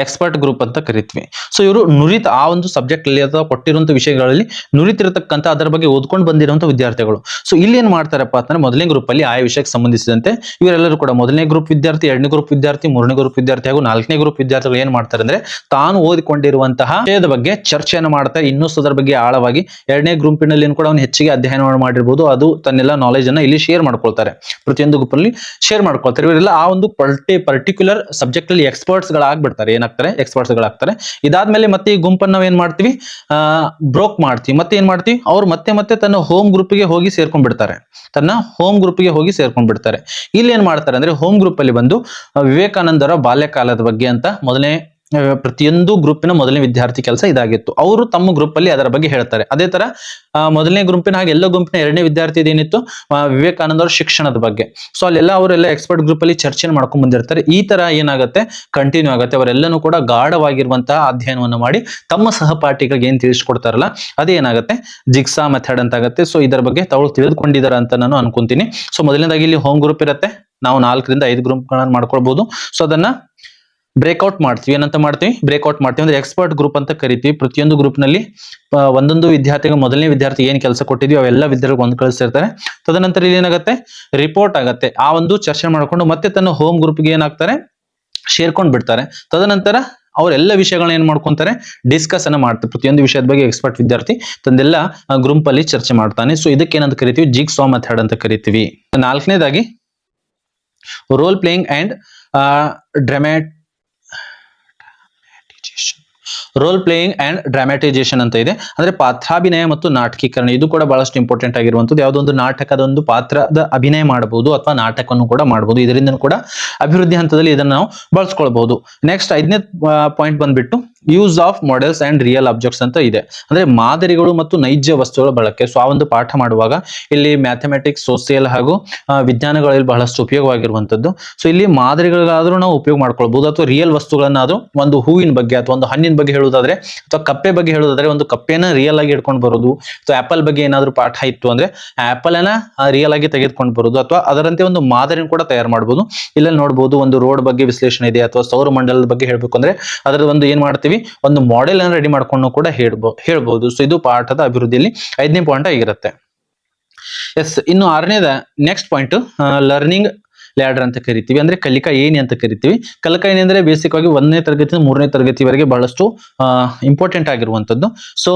ಎಕ್ಸ್ಪರ್ಟ್ ಗ್ರೂಪ್ ಅಂತ ಕರಿತೀವಿ. ಸೊ ಇವರು ನುರಿತ ಆ ಒಂದು ಸಬ್ಜೆಕ್ಟ್ ಅಲ್ಲಿ ಅಥವಾ ಕೊಟ್ಟಿರುವಂತಹ ವಿಷಯಗಳಲ್ಲಿ ನುರಿತಿರತಕ್ಕಂತ ಅದರ ಬಗ್ಗೆ ಓದ್ಕೊಂಡು ಬಂದಿರುವಂತಹ ವಿದ್ಯಾರ್ಥಿಗಳು. ಸೊ ಇಲ್ಲಿ ಏನ್ ಮಾಡ್ತಾರಪ್ಪ ಅಂತಂದ್ರೆ ಮೊದಲನೇ ಗ್ರೂಪ್ ಅಲ್ಲಿ ಆಯಾ ವಿಷಯಕ್ಕೆ ಸಂಬಂಧಿಸಿದಂತೆ ಇವರೆಲ್ಲರೂ ಕೂಡ ಮೊದಲನೇ ಗ್ರೂಪ್ ವಿದ್ಯಾರ್ಥಿ, ಎರಡನೇ ಗ್ರೂಪ್ ವಿದ್ಯಾರ್ಥಿ, ಮೂರನೇ ಗ್ರೂಪ್ ವಿದ್ಯಾರ್ಥಿ ಹಾಗೂ 4ನೇ ಗ್ರೂಪ್ ವಿದ್ಯಾರ್ಥಿಗಳು ಏನ್ ಮಾಡ್ತಾರೆ ಅಂದ್ರೆ ತಾನು ಓದಿಕೊಂಡಿರುವಂತಹ ವಿಷಯದ ಬಗ್ಗೆ ಚರ್ಚೆಯನ್ನು ಮಾಡ್ತಾರೆ. ಇನ್ನೂ ಅದರ ಬಗ್ಗೆ ಆಳವಾಗಿ ಎರಡನೇ ಗ್ರೂಪಿನಲ್ಲಿ ಕೂಡ ಅವನು ಹೆಚ್ಚಿಗೆ ಅಧ್ಯಯನ ಮಾಡಿರ್ಬೋದು, ಅದು ತನ್ನೆಲ್ಲ ನಾಲೆಜ್ ಅನ್ನ ಇಲ್ಲಿ ಶೇರ್ ಮಾಡ್ಕೊಳ್ತಾರೆ. ಪ್ರತಿಯೊಂದು ಗ್ರೂಪ್ ಅಲ್ಲಿ ಶೇರ್ ಮಾಡ್ಕೊಳ್ತಾರೆ. ಇವರೆಲ್ಲ ಆ ಒಂದು ಪರ್ಟಿಕ್ಯುಲರ್ ಸಬ್ಜೆಕ್ಟ್ ಅಲ್ಲಿ ಎಕ್ಸ್ಪರ್ಟ್ಸ್ ಗಳಾಗ್ಬಿಡ್ತಾರೆ, ಎಕ್ಸ್ಪರ್ಟ್ಸ್ ಗಳಾಗ್ತಾರೆ. ಇದಾದ್ಮೇಲೆ ಮತ್ತೆ ಈ ಗುಂಪನ್ನು ನಾವ್ ಏನ್ ಮಾಡ್ತೀವಿ, ಬ್ರೋಕ್ ಮಾಡ್ತೀವಿ. ಮತ್ತೆ ಏನ್ ಮಾಡ್ತೀವಿ, ಅವ್ರು ಮತ್ತೆ ತನ್ನ ಹೋಮ್ ಗ್ರೂಪ್ಗೆ ಹೋಗಿ ಸೇರ್ಕೊಂಡ್ಬಿಡ್ತಾರೆ. ಇಲ್ಲಿ ಏನ್ ಮಾಡ್ತಾರೆ ಅಂದ್ರೆ ಹೋಮ್ ಗ್ರೂಪ್ ಅಲ್ಲಿ ಬಂದು ವಿವೇಕಾನಂದರ ಬಾಲ್ಯಕಾಲದ ಬಗ್ಗೆ ಅಂತ ಮೊದಲನೇ ಪ್ರತಿಯೊಂದು ಗ್ರೂಪಿನ ಮೊದಲನೇ ವಿದ್ಯಾರ್ಥಿ ಕೆಲಸ ಇದಾಗಿತ್ತು. ಅವರು ತಮ್ಮ ಗ್ರೂಪ್ ಅಲ್ಲಿ ಅದರ ಬಗ್ಗೆ ಹೇಳ್ತಾರೆ. ಅದೇ ತರ ಮೊದಲನೇ ಗುಂಪಿನ ಹಾಗೆ ಎಲ್ಲ ಗುಂಪಿನ ಎರಡನೇ ವಿದ್ಯಾರ್ಥಿ ಏನಿತ್ತು, ವಿವೇಕಾನಂದರ ಶಿಕ್ಷಣದ ಬಗ್ಗೆ. ಸೊ ಅಲ್ಲೆಲ್ಲ ಅವರೆಲ್ಲ ಎಕ್ಸ್ಪರ್ಟ್ ಗ್ರೂಪ್ ಅಲ್ಲಿ ಚರ್ಚೆ ಮಾಡ್ಕೊಂಡ್ ಬಂದಿರ್ತಾರೆ. ಈ ತರ ಏನಾಗುತ್ತೆ, ಕಂಟಿನ್ಯೂ ಆಗುತ್ತೆ. ಅವರೆಲ್ಲನೂ ಕೂಡ ಗಾಢವಾಗಿರುವಂತಹ ಅಧ್ಯಯನವನ್ನು ಮಾಡಿ ತಮ್ಮ ಸಹಪಾಠಿಗಳಿಗೆ ಏನ್ ತಿಳಿಸ್ಕೊಡ್ತಾರಲ್ಲ ಅದೇನಾಗುತ್ತೆ, ಜಿಗ್ಸಾ ಮೆಥಡ್ ಅಂತ ಆಗುತ್ತೆ. ಸೊ ಇದರ ಬಗ್ಗೆ ತಾವು ತಿಳಿದುಕೊಂಡಿದ್ದಾರೆ ಅಂತ ನಾನು ಅನ್ಕೊಂತೀನಿ. ಸೊ ಮೊದಲನೇದಾಗಿ ಇಲ್ಲಿ ಹೋಮ್ ಗ್ರೂಪ್ ಇರುತ್ತೆ, ನಾವು 4 ರಿಂದ 5 ಗ್ರೂಪ್ಗಳನ್ನು ಮಾಡ್ಕೊಳ್ಬಹುದು. ಸೊ ಅದನ್ನ ಬ್ರೇಕ್ಔಟ್ ಮಾಡ್ತೀವಿ. ಏನಂತ ಮಾಡ್ತೀವಿ, ಬ್ರೇಕ್ಔಟ್ ಮಾಡ್ತೀವಿ. ಅಂದ್ರೆ ಎಕ್ಸ್ಪರ್ಟ್ ಗ್ರೂಪ್ ಅಂತ ಕರಿತೀವಿ. ಪ್ರತಿಯೊಂದು ಗ್ರೂಪ್ ನಲ್ಲಿ ಒಂದೊಂದು ವಿದ್ಯಾರ್ಥಿಗೆ ಮೊದಲನೇ ವಿದ್ಯಾರ್ಥಿ ಏನ್ ಕೆಲಸ ಕೊಟ್ಟಿದ್ವಿ ಅವೆಲ್ಲ ವಿದ್ಯಾರ್ಥಿಗಳು ಒಂದು ಕಳಿಸಿರ್ತಾರೆ. ತದನಂತರ ಇಲ್ಲಿ ಏನಾಗುತ್ತೆ, ರಿಪೋರ್ಟ್ ಆಗುತ್ತೆ. ಆ ಒಂದು ಚರ್ಚೆ ಮಾಡ್ಕೊಂಡು ಮತ್ತೆ ತನ್ನ ಹೋಮ್ ಗ್ರೂಪ್ಗೆ ಏನಾಗ್ತಾರೆ, ಸೇರ್ಕೊಂಡ್ ಬಿಡ್ತಾರೆ. ತದನಂತರ ಅವರೆಲ್ಲ ವಿಷಯಗಳನ್ನ ಏನ್ ಮಾಡ್ಕೊಂತಾರೆ, ಡಿಸ್ಕಸ್ ಅನ್ನ ಮಾಡ್ತಾರೆ. ಪ್ರತಿಯೊಂದು ವಿಷಯದ ಬಗ್ಗೆ ಎಕ್ಸ್ಪರ್ಟ್ ವಿದ್ಯಾರ್ಥಿ ತಂದೆಲ್ಲ ಗ್ರೂಪ್ ಅಲ್ಲಿ ಚರ್ಚೆ ಮಾಡ್ತಾನೆ. ಸೊ ಇದಕ್ಕೆ ಏನಂತ ಕರಿತೀವಿ, ಜಿಗ್ಸಾ ಮೆಥಡ್ ಅಂತ ಕರಿತೀವಿ. 4ನೇದಾಗಿ ರೋಲ್ ಪ್ಲೇಯಿಂಗ್ ಅಂಡ್ ಡ್ರಾಮ್ಯಾಟೈಸೇಷನ್ ಅಂತ ಇದೆ. ಅಂದ್ರೆ ಪಾತ್ರಾಭಿನಯ ಮತ್ತು ನಾಟಕೀಕರಣ. ಇದು ಕೂಡ ಬಹಳಷ್ಟು ಇಂಪಾರ್ಟೆಂಟ್ ಆಗಿರುವಂತದ್ದು. ಯಾವುದೋ ಒಂದು ನಾಟಕದ ಒಂದು ಪಾತ್ರದ ಅಭಿನಯ ಮಾಡಬಹುದು ಅಥವಾ ನಾಟಕವನ್ನು ಕೂಡ ಮಾಡಬಹುದು. ಇದರಿಂದ ಕೂಡ ಅಭಿವೃದ್ಧಿ ಹಂತದಲ್ಲಿ ಇದನ್ನು ನಾವು ಬಳಸ್ಕೊಳ್ಬಹುದು. ನೆಕ್ಸ್ಟ್ 5ನೇ ಪಾಯಿಂಟ್ ಬಂದ್ಬಿಟ್ಟು use of models and real objects ಅಂತ ಇದೆ. ಅಂದ್ರೆ ಮಾದರಿಗಳು ಮತ್ತು ನೈಜ ವಸ್ತುಗಳ ಬಳಕೆ. ಸೊ ಆ ಒಂದು ಪಾಠ ಮಾಡುವಾಗ ಇಲ್ಲಿ ಮ್ಯಾಥಮೆಟಿಕ್ಸ್, ಸೋಸಿಯಲ್ ಹಾಗೂ ವಿಜ್ಞಾನಗಳಲ್ಲಿ ಬಹಳಷ್ಟು ಉಪಯೋಗವಾಗಿರುವಂತದ್ದು. ಸೊ ಇಲ್ಲಿ ಮಾದರಿಗಳಾದ್ರೂ ನಾವು ಉಪಯೋಗ ಮಾಡ್ಕೊಳ್ಬಹುದು ಅಥವಾ ರಿಯಲ್ ವಸ್ತುಗಳನ್ನಾದ್ರೂ, ಒಂದು ಹೂವಿನ ಬಗ್ಗೆ ಅಥವಾ ಒಂದು ಹಣ್ಣಿನ ಬಗ್ಗೆ ಹೇಳುವುದಾದ್ರೆ ಅಥವಾ ಕಪ್ಪೆ ಬಗ್ಗೆ ಹೇಳುವುದಾದ್ರೆ ಒಂದು ಕಪ್ಪೆನ ರಿಯಲ್ ಆಗಿ ಇಟ್ಕೊಂಡು ಬರೋದು. ಅಥವಾ ಆಪಲ್ ಬಗ್ಗೆ ಏನಾದ್ರು ಪಾಠ ಇತ್ತು ಅಂದ್ರೆ ಆಪಲ್ ಅನ್ನ ರಿಯಲ್ ಆಗಿ ತೆಗೆದುಕೊಂಡು ಬರೋದು ಅಥವಾ ಅದರಂತೆ ಒಂದು ಮಾದರಿನ ಕೂಡ ತಯಾರು ಮಾಡಬಹುದು. ಇಲ್ಲಿ ನೋಡಬಹುದು ಒಂದು ರೋಡ್ ಬಗ್ಗೆ ವಿಶ್ಲೇಷಣೆ ಇದೆ ಅಥವಾ ಸೌರ ಮಂಡಲದ ಬಗ್ಗೆ ಹೇಳ್ಬೇಕು ಅಂದ್ರೆ ಅದರ ಒಂದು ಏನ್ ಮಾಡ್ತೀವಿ, ಒಂದು ಮಾಡೆಲ್ ಅನ್ನು ರೆಡಿ ಮಾಡ್ಕೊಂಡು ಕೂಡ ಹೇಳ್ಬಹುದು. ಸೊ ಇದು ಪಾಠದ ಅಭಿವೃದ್ಧಿಯಲ್ಲಿ 5ನೇ ಪಾಯಿಂಟ್ ಆಗಿರುತ್ತೆ. ಎಸ್, ಇನ್ನು 6ನೇದ ನೆಕ್ಸ್ಟ್ ಪಾಯಿಂಟ್ ಲರ್ನಿಂಗ್ ಲ್ಯಾಡರ್ ಅಂತ ಕರಿತೀವಿ. ಅಂದ್ರೆ ಕಲಿಕಾ ಏಣಿ ಅಂತ ಕರಿತೀವಿ. ಕಲಿಕಾ ಏಣಿ ಅಂದ್ರೆ ಬೇಸಿಕ್ ಆಗಿ 1ನೇ ತರಗತಿ 3ನೇ ತರಗತಿವರೆಗೆ ಬಹಳಷ್ಟು ಇಂಪಾರ್ಟೆಂಟ್ ಆಗಿರುವಂತದ್ದು. ಸೊ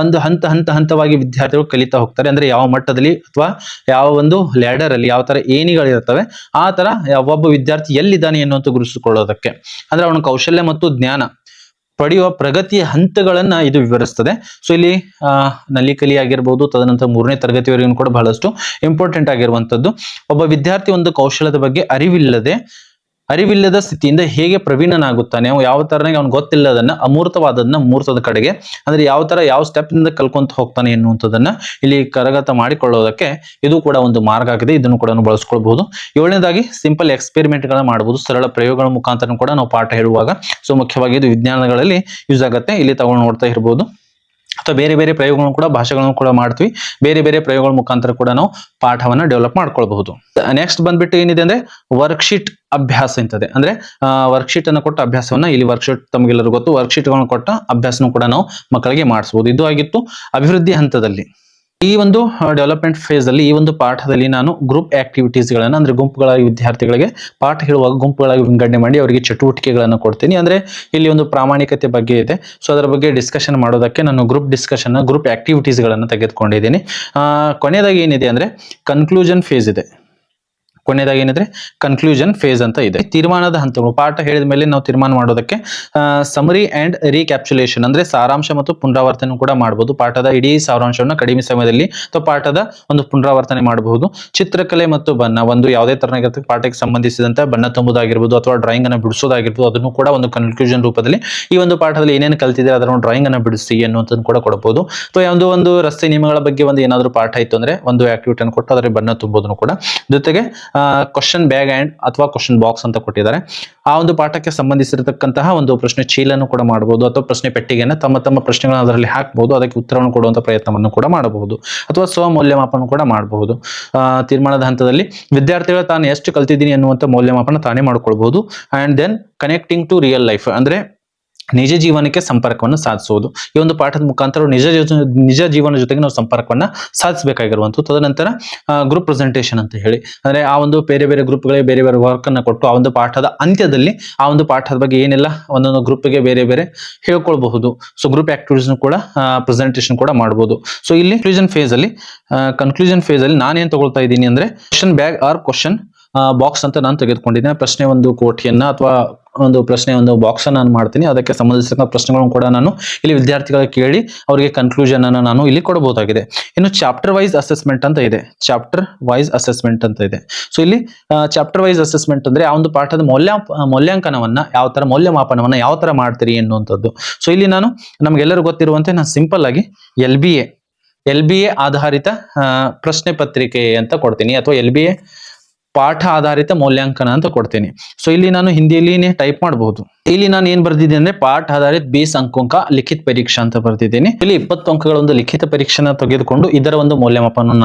ಒಂದು ಹಂತವಾಗಿ ವಿದ್ಯಾರ್ಥಿಗಳು ಕಲಿತಾ ಹೋಗ್ತಾರೆ. ಅಂದ್ರೆ ಯಾವ ಮಟ್ಟದಲ್ಲಿ ಅಥವಾ ಯಾವ ಒಂದು ಲ್ಯಾಡರ್ ಅಲ್ಲಿ ಯಾವ ತರ ಏಣಿಗಳಿರ್ತವೆ ಆ ತರ ಒಬ್ಬ ವಿದ್ಯಾರ್ಥಿ ಎಲ್ಲಿದ್ದಾನೆ ಎನ್ನುವಂತ ಗುರುತಿಸಿಕೊಳ್ಳೋದಕ್ಕೆ. ಅಂದ್ರೆ ಅವನ ಕೌಶಲ್ಯ ಮತ್ತು ಜ್ಞಾನ ಪಡೆಯುವ ಪ್ರಗತಿಯ ಹಂತಗಳನ್ನ ಇದು ವಿವರಿಸ್ತದೆ. ಸೊ ಇಲ್ಲಿ ನಲಿಕಲಿ ಆಗಿರ್ಬೋದು, ತದನಂತರ 3ನೇ ತರಗತಿವರೆಗೂ ಕೂಡ ಬಹಳಷ್ಟು ಇಂಪಾರ್ಟೆಂಟ್ ಆಗಿರುವಂತದ್ದು. ಒಬ್ಬ ವಿದ್ಯಾರ್ಥಿ ಒಂದು ಕೌಶಲ್ಯದ ಬಗ್ಗೆ ಅರಿವಿಲ್ಲದ ಸ್ಥಿತಿಯಿಂದ ಹೇಗೆ ಪ್ರವೀಣನಾಗುತ್ತಾನೆ, ಅವ್ನು ಯಾವ ತರನಾಗಿ ಅವ್ನು ಗೊತ್ತಿಲ್ಲದನ್ನ ಅಮೂರ್ತವಾದದನ್ನ ಮೂರ್ತದ ಕಡೆಗೆ, ಅಂದ್ರೆ ಯಾವ ಸ್ಟೆಪ್ ನಿಂದ ಕಲ್ಕೊಂತ ಹೋಗ್ತಾನೆ ಎನ್ನುವಂಥದ್ದನ್ನ ಇಲ್ಲಿ ಕರಗತ ಮಾಡಿಕೊಳ್ಳೋದಕ್ಕೆ ಇದು ಕೂಡ ಒಂದು ಮಾರ್ಗ ಆಗಿದೆ. ಇದನ್ನು ಕೂಡ ನಾವು ಬಳಸ್ಕೊಳ್ಬಹುದು. 7ನೇದಾಗಿ ಸಿಂಪಲ್ ಎಕ್ಸ್ಪೆರಿಮೆಂಟ್ ಗಳನ್ನ ಮಾಡಬಹುದು, ಸರಳ ಪ್ರಯೋಗಗಳ ಮುಖಾಂತರ ಕೂಡ ನಾವು ಪಾಠ ಹೇಳುವಾಗ. ಸೊ ಮುಖ್ಯವಾಗಿ ಇದು ವಿಜ್ಞಾನಗಳಲ್ಲಿ ಯೂಸ್ ಆಗುತ್ತೆ. ಇಲ್ಲಿ ತಗೊಂಡು ನೋಡ್ತಾ ಇರಬಹುದು. ಅಥವಾ ಬೇರೆ ಬೇರೆ ಪ್ರಯೋಗಗಳನ್ನು ಕೂಡ ಭಾಷೆಗಳನ್ನು ಕೂಡ ಮಾಡ್ತೀವಿ. ಬೇರೆ ಬೇರೆ ಪ್ರಯೋಗಗಳ ಮುಖಾಂತರ ಕೂಡ ನಾವು ಪಾಠವನ್ನ ಡೆವಲಪ್ ಮಾಡ್ಕೊಳ್ಬಹುದು. ನೆಕ್ಸ್ಟ್ ಬಂದ್ಬಿಟ್ಟು ಏನಿದೆ ಅಂದ್ರೆ ವರ್ಕ್ಶೀಟ್ ಅಭ್ಯಾಸ ಇಂತದೆ. ಅಂದ್ರೆ ವರ್ಕ್ಶೀಟ್ ಅನ್ನು ಕೊಟ್ಟ ಅಭ್ಯಾಸವನ್ನ, ಇಲ್ಲಿ ವರ್ಕ್ಶೀಟ್ ತಮಗೆಲ್ಲರೂ ಗೊತ್ತು, ವರ್ಕ್ಶೀಟ್ ಗಳನ್ನು ಕೊಟ್ಟ ಅಭ್ಯಾಸನೂ ಕೂಡ ನಾವು ಮಕ್ಕಳಿಗೆ ಮಾಡಿಸಬಹುದು. ಇದು ಆಗಿತ್ತು ಅಭಿವೃದ್ಧಿ ಹಂತದಲ್ಲಿ. ಈ ಒಂದು ಡೆವಲಪ್ಮೆಂಟ್ ಫೇಸ್ ಅಲ್ಲಿ, ಈ ಒಂದು ಪಾಠದಲ್ಲಿ ನಾನು ಗ್ರೂಪ್ ಆಕ್ಟಿವಿಟೀಸ್ ಗಳನ್ನ, ಅಂದ್ರೆ ಗುಂಪುಗಳಾಗಿ ವಿದ್ಯಾರ್ಥಿಗಳಿಗೆ ಪಾಠ ಹೇಳುವಾಗ ಗುಂಪುಗಳಾಗಿ ವಿಂಗಡಣೆ ಮಾಡಿ ಅವರಿಗೆ ಚಟುವಟಿಕೆಗಳನ್ನು ಕೊಡ್ತೀನಿ. ಅಂದ್ರೆ ಇಲ್ಲಿ ಒಂದು ಪ್ರಾಮಾಣಿಕತೆ ಬಗ್ಗೆ ಇದೆ. ಸೊ ಅದರ ಬಗ್ಗೆ ಡಿಸ್ಕಷನ್ ಮಾಡೋದಕ್ಕೆ ನಾನು ಗ್ರೂಪ್ ಆಕ್ಟಿವಿಟೀಸ್ ಗಳನ್ನ ತೆಗೆದುಕೊಂಡಿದ್ದೀನಿ. ಕೊನೆಯದಾಗಿ ಏನಿದೆ ಅಂದ್ರೆ ಕನ್ಕ್ಲೂಷನ್ ಫೇಸ್ ಇದೆ. ಕನ್ಕ್ಲೂಷನ್ ಫೇಸ್ ಅಂತ ಇದೆ. ತೀರ್ಮಾನದ ಹಂತಗಳು. ಪಾಠ ಹೇಳಿದ ಮೇಲೆ ನಾವು ತೀರ್ಮಾನ ಮಾಡೋದಕ್ಕೆ ಸಮರಿ ಅಂಡ್ ರೀಕ್ಯಾಪ್ಸುಲೇಷನ್, ಅಂದ್ರೆ ಸಾರಾಂಶ ಮತ್ತು ಪುನರಾವರ್ತನೆ ಕೂಡ ಮಾಡಬಹುದು. ಪಾಠದ ಇಡೀ ಸಾರಾಂಶವನ್ನು ಕಡಿಮೆ ಸಮಯದಲ್ಲಿ ಅಥವಾ ಪಾಠದ ಒಂದು ಪುನರಾವರ್ತನೆ ಮಾಡಬಹುದು. ಚಿತ್ರಕಲೆ ಮತ್ತು ಬಣ್ಣ, ಒಂದು ಯಾವುದೇ ತರನಾಗಿರುತ್ತೆ ಪಾಠಕ್ಕೆ ಸಂಬಂಧಿಸಿದಂತೆ ಬಣ್ಣ ತುಂಬುವುದಾಗಿರ್ಬೋದು ಅಥವಾ ಡ್ರಾಯಿಂಗ್ ಅನ್ನು ಬಿಡಿಸೋದಾಗಿರ್ಬೋದು, ಅದನ್ನು ಕೂಡ ಒಂದು ಕನ್ಕ್ಲೂಷನ್ ರೂಪದಲ್ಲಿ ಈ ಒಂದು ಪಾಠದಲ್ಲಿ ಏನೇನು ಕಲ್ತಿದ್ರೆ ಅದರ ಡ್ರಾಯಿಂಗ್ ಅನ್ನು ಬಿಡಿಸಿ ಅನ್ನುವಂಥದ್ದು ಕೂಡ ಕೊಡಬಹುದು. ಅಥವಾ ಒಂದು ರಸ್ತೆ ನಿಯಮಗಳ ಬಗ್ಗೆ ಒಂದು ಏನಾದರೂ ಪಾಠ ಇತ್ತು ಅಂದ್ರೆ ಒಂದು ಆಕ್ಟಿವಿಟಿ ಅನ್ನು ಕೊಟ್ಟು ಅದರ ಬಣ್ಣ ತುಂಬುವುದನ್ನು ಕೂಡ. ಜೊತೆಗೆ ಕ್ವಶನ್ ಬ್ಯಾಗ್ ಅಂಡ್ ಅಥವಾ ಕ್ವಶನ್ ಬಾಕ್ಸ್ ಅಂತ ಕೊಟ್ಟಿದ್ದಾರೆ. ಆ ಒಂದು ಪಾಠಕ್ಕೆ ಸಂಬಂಧಿಸಿರತಕ್ಕಂತಹ ಒಂದು ಪ್ರಶ್ನೆ ಚೀಲನ್ನು ಕೂಡ ಮಾಡಬಹುದು, ಅಥವಾ ಪ್ರಶ್ನೆ ಪೆಟ್ಟಿಗೆಯನ್ನು ತಮ್ಮ ಪ್ರಶ್ನೆಗಳನ್ನು ಅದರಲ್ಲಿ ಹಾಕಬಹುದು, ಅದಕ್ಕೆ ಉತ್ತರವನ್ನು ಕೊಡುವಂತ ಪ್ರಯತ್ನವನ್ನು ಕೂಡ ಮಾಡಬಹುದು, ಅಥವಾ ಸ್ವ ಮೌಲ್ಯಮಾಪನ ಕೂಡ ಮಾಡಬಹುದು. ತೀರ್ಮಾನದ ಹಂತದಲ್ಲಿ ವಿದ್ಯಾರ್ಥಿಗಳು ತಾನು ಎಷ್ಟು ಕಲ್ತಿದ್ದೀನಿ ಅನ್ನುವಂಥ ಮೌಲ್ಯಮಾಪನ ತಾನೇ ಮಾಡ್ಕೊಳ್ಬಹುದು. And then connecting to real life, ಅಂದ್ರೆ ನಿಜ ಜೀವನಕ್ಕೆ ಸಂಪರ್ಕವನ್ನು ಸಾಧಿಸುವುದು. ಈ ಒಂದು ಪಾಠದ ಮುಖಾಂತರ ನಿಜ ಜೀವನ ಜೊತೆಗೆ ನಾವು ಸಂಪರ್ಕವನ್ನ ಸಾಧಿಸಬೇಕಾಗಿರುವಂಥದ್ದು. ತದನಂತರ ಗ್ರೂಪ್ ಪ್ರೆಸೆಂಟೇಷನ್ ಅಂತ ಹೇಳಿ, ಅಂದ್ರೆ ಆ ಒಂದು ಬೇರೆ ಬೇರೆ ಗ್ರೂಪ್ಗಳಿಗೆ ಬೇರೆ ಬೇರೆ ವರ್ಕ್ ಅನ್ನ ಕೊಟ್ಟು ಆ ಒಂದು ಪಾಠದ ಅಂತ್ಯದಲ್ಲಿ ಆ ಒಂದು ಪಾಠದ ಬಗ್ಗೆ ಏನೆಲ್ಲ ಒಂದೊಂದು ಗ್ರೂಪ್ಗೆ ಬೇರೆ ಬೇರೆ ಹೇಳ್ಕೊಳ್ಬಹುದು. ಸೊ ಗ್ರೂಪ್ ಆಕ್ಟಿವಿಟೀಸ್ ಕೂಡ ಪ್ರೆಸೆಂಟೇಷನ್ ಕೂಡ ಮಾಡಬಹುದು. ಸೊ ಇಲ್ಲಿ ಕನ್ಕ್ಲೂಷನ್ ಫೇಸ್ ಅಲ್ಲಿ ನಾನೇನ್ ತಗೊಳ್ತಾ ಇದ್ದೀನಿ ಅಂದ್ರೆ question bag or question box ಅಂತ ನಾನು ತೆಗೆದುಕೊಂಡಿದ್ದೇನೆ. ಪ್ರಶ್ನೆ ಒಂದು ಕೋಟಿಯನ್ನ ಅಥವಾ ಒಂದು ಬಾಕ್ಸ್ ಅನ್ನು ನಾನು ಮಾಡ್ತೀನಿ. ಅದಕ್ಕೆ ಸಂಬಂಧಿಸಿದ ಪ್ರಶ್ನೆಗಳನ್ನು ಕೂಡ ನಾನು ಇಲ್ಲಿ ವಿದ್ಯಾರ್ಥಿಗಳಿಗೆ ಕೇಳಿ ಅವರಿಗೆ ಕನ್ಕ್ಲೂಷನ್ ಅನ್ನು ನಾನು ಇಲ್ಲಿ ಕೊಡಬಹುದಾಗಿದೆ. ಇನ್ನು ಚಾಪ್ಟರ್ ವೈಸ್ ಅಸೆಸ್ಮೆಂಟ್ ಅಂತ ಇದೆ. ಸೊ ಇಲ್ಲಿ ಚಾಪ್ಟರ್ ವೈಸ್ ಅಸೆಸ್ಮೆಂಟ್ ಅಂದ್ರೆ ಆ ಒಂದು ಪಾಠದ ಮೌಲ್ಯಾಂಕನವನ್ನ ಮೌಲ್ಯಮಾಪನವನ್ನ ಯಾವ ತರ ಮಾಡ್ತೀರಿ ಎನ್ನುವಂಥದ್ದು. ಸೊ ಇಲ್ಲಿ ನಾನು ನಮ್ಗೆಲ್ಲರೂ ಗೊತ್ತಿರುವಂತೆ ನಾನು ಸಿಂಪಲ್ ಆಗಿ LBA ಆಧಾರಿತ ಪ್ರಶ್ನೆ ಪತ್ರಿಕೆ ಅಂತ ಕೊಡ್ತೀನಿ, ಅಥವಾ LBA ಪಾಠ ಆಧಾರಿತ ಮೌಲ್ಯಾಂಕನ ಅಂತ ಕೊಡ್ತೀನಿ. ಸೊ ಇಲ್ಲಿ ನಾನು ಹಿಂದಿಯಲ್ಲಿ ಟೈಪ್ ಮಾಡಬಹುದು. ಇಲ್ಲಿ ನಾನು ಏನ್ ಬರ್ದಿದ್ದೀನಿ ಅಂದ್ರೆ ಪಾಠ ಆಧಾರಿತ 20 ಅಂಕ ಲಿಖಿತ ಪರೀಕ್ಷಾ ಅಂತ ಬರ್ದಿದ್ದೀನಿ. ಇಲ್ಲಿ 20 ಅಂಕಗಳ ಒಂದು ಲಿಖಿತ ಪರೀಕ್ಷೆನ ತೆಗೆದುಕೊಂಡು ಇದರ ಒಂದು ಮೌಲ್ಯಮಾಪನ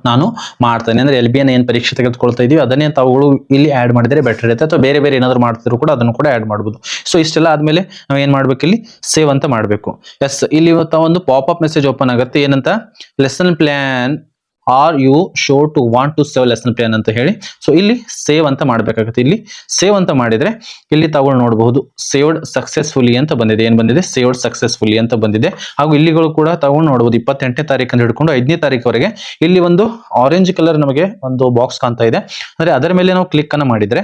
ನಾನು ಮಾಡ್ತೇನೆ. ಅಂದ್ರೆ LBA ಏನ್ ಪರೀಕ್ಷೆ ತೆಗೆದುಕೊಳ್ತಾ ಇದೀವಿ ಅದನ್ನೇ ತಾವುಗಳು ಇಲ್ಲಿ ಆಡ್ ಮಾಡಿದ್ರೆ ಬೆಟರ್ ಇರುತ್ತೆ, ಅಥವಾ ಬೇರೆ ಬೇರೆ ಏನಾದ್ರು ಮಾಡ್ತಿದ್ರು ಕೂಡ ಅದನ್ನು ಕೂಡ ಆಡ್ ಮಾಡಬಹುದು. ಸೊ ಇಷ್ಟೆಲ್ಲ ಆದ್ಮೇಲೆ ನಾವು ಏನ್ ಮಾಡ್ಬೇಕು, ಇಲ್ಲಿ ಸೇವ್ ಅಂತ ಮಾಡ್ಬೇಕು. ಎಸ್, ಇಲ್ಲಿ ಒಂದು ಪಾಪ್ ಮೆಸೇಜ್ ಓಪನ್ ಆಗುತ್ತೆ. ಏನಂತ, lesson plan are you sure to want to save lesson plan ಅಂತ ಹೇಳಿ. ಸೊ ಇಲ್ಲಿ ಸೇವ್ ಅಂತ ಮಾಡ್ಬೇಕಾಗುತ್ತೆ. ಇಲ್ಲಿ ಸೇವ್ ಅಂತ ಮಾಡಿದ್ರೆ ಇಲ್ಲಿ ತಾವು ನೋಡಬಹುದು ಸೇವ್ಡ್ ಸಕ್ಸೆಸ್ಫುಲಿ ಅಂತ ಬಂದಿದೆ. ಏನ್ ಬಂದಿದೆ, ಸೇವ್ಡ್ ಸಕ್ಸೆಸ್ಫುಲಿ ಅಂತ ಬಂದಿದೆ. ಹಾಗೂ ಇಲ್ಲಿಗಳು ಕೂಡ ತಾವು ನೋಡಬಹುದು 28ನೇ ತಾರೀಕು ಹಿಡ್ಕೊಂಡು 5ನೇ ತಾರೀಕುವರೆಗೆ ಇಲ್ಲಿ ಒಂದು ಆರೆಂಜ್ ಕಲರ್ ನಮಗೆ ಒಂದು ಬಾಕ್ಸ್ ಕಾಣ್ತಾ ಇದೆ. ಅಂದ್ರೆ ಅದರ ಮೇಲೆ ನಾವು ಕ್ಲಿಕ್ ಅನ್ನ ಮಾಡಿದ್ರೆ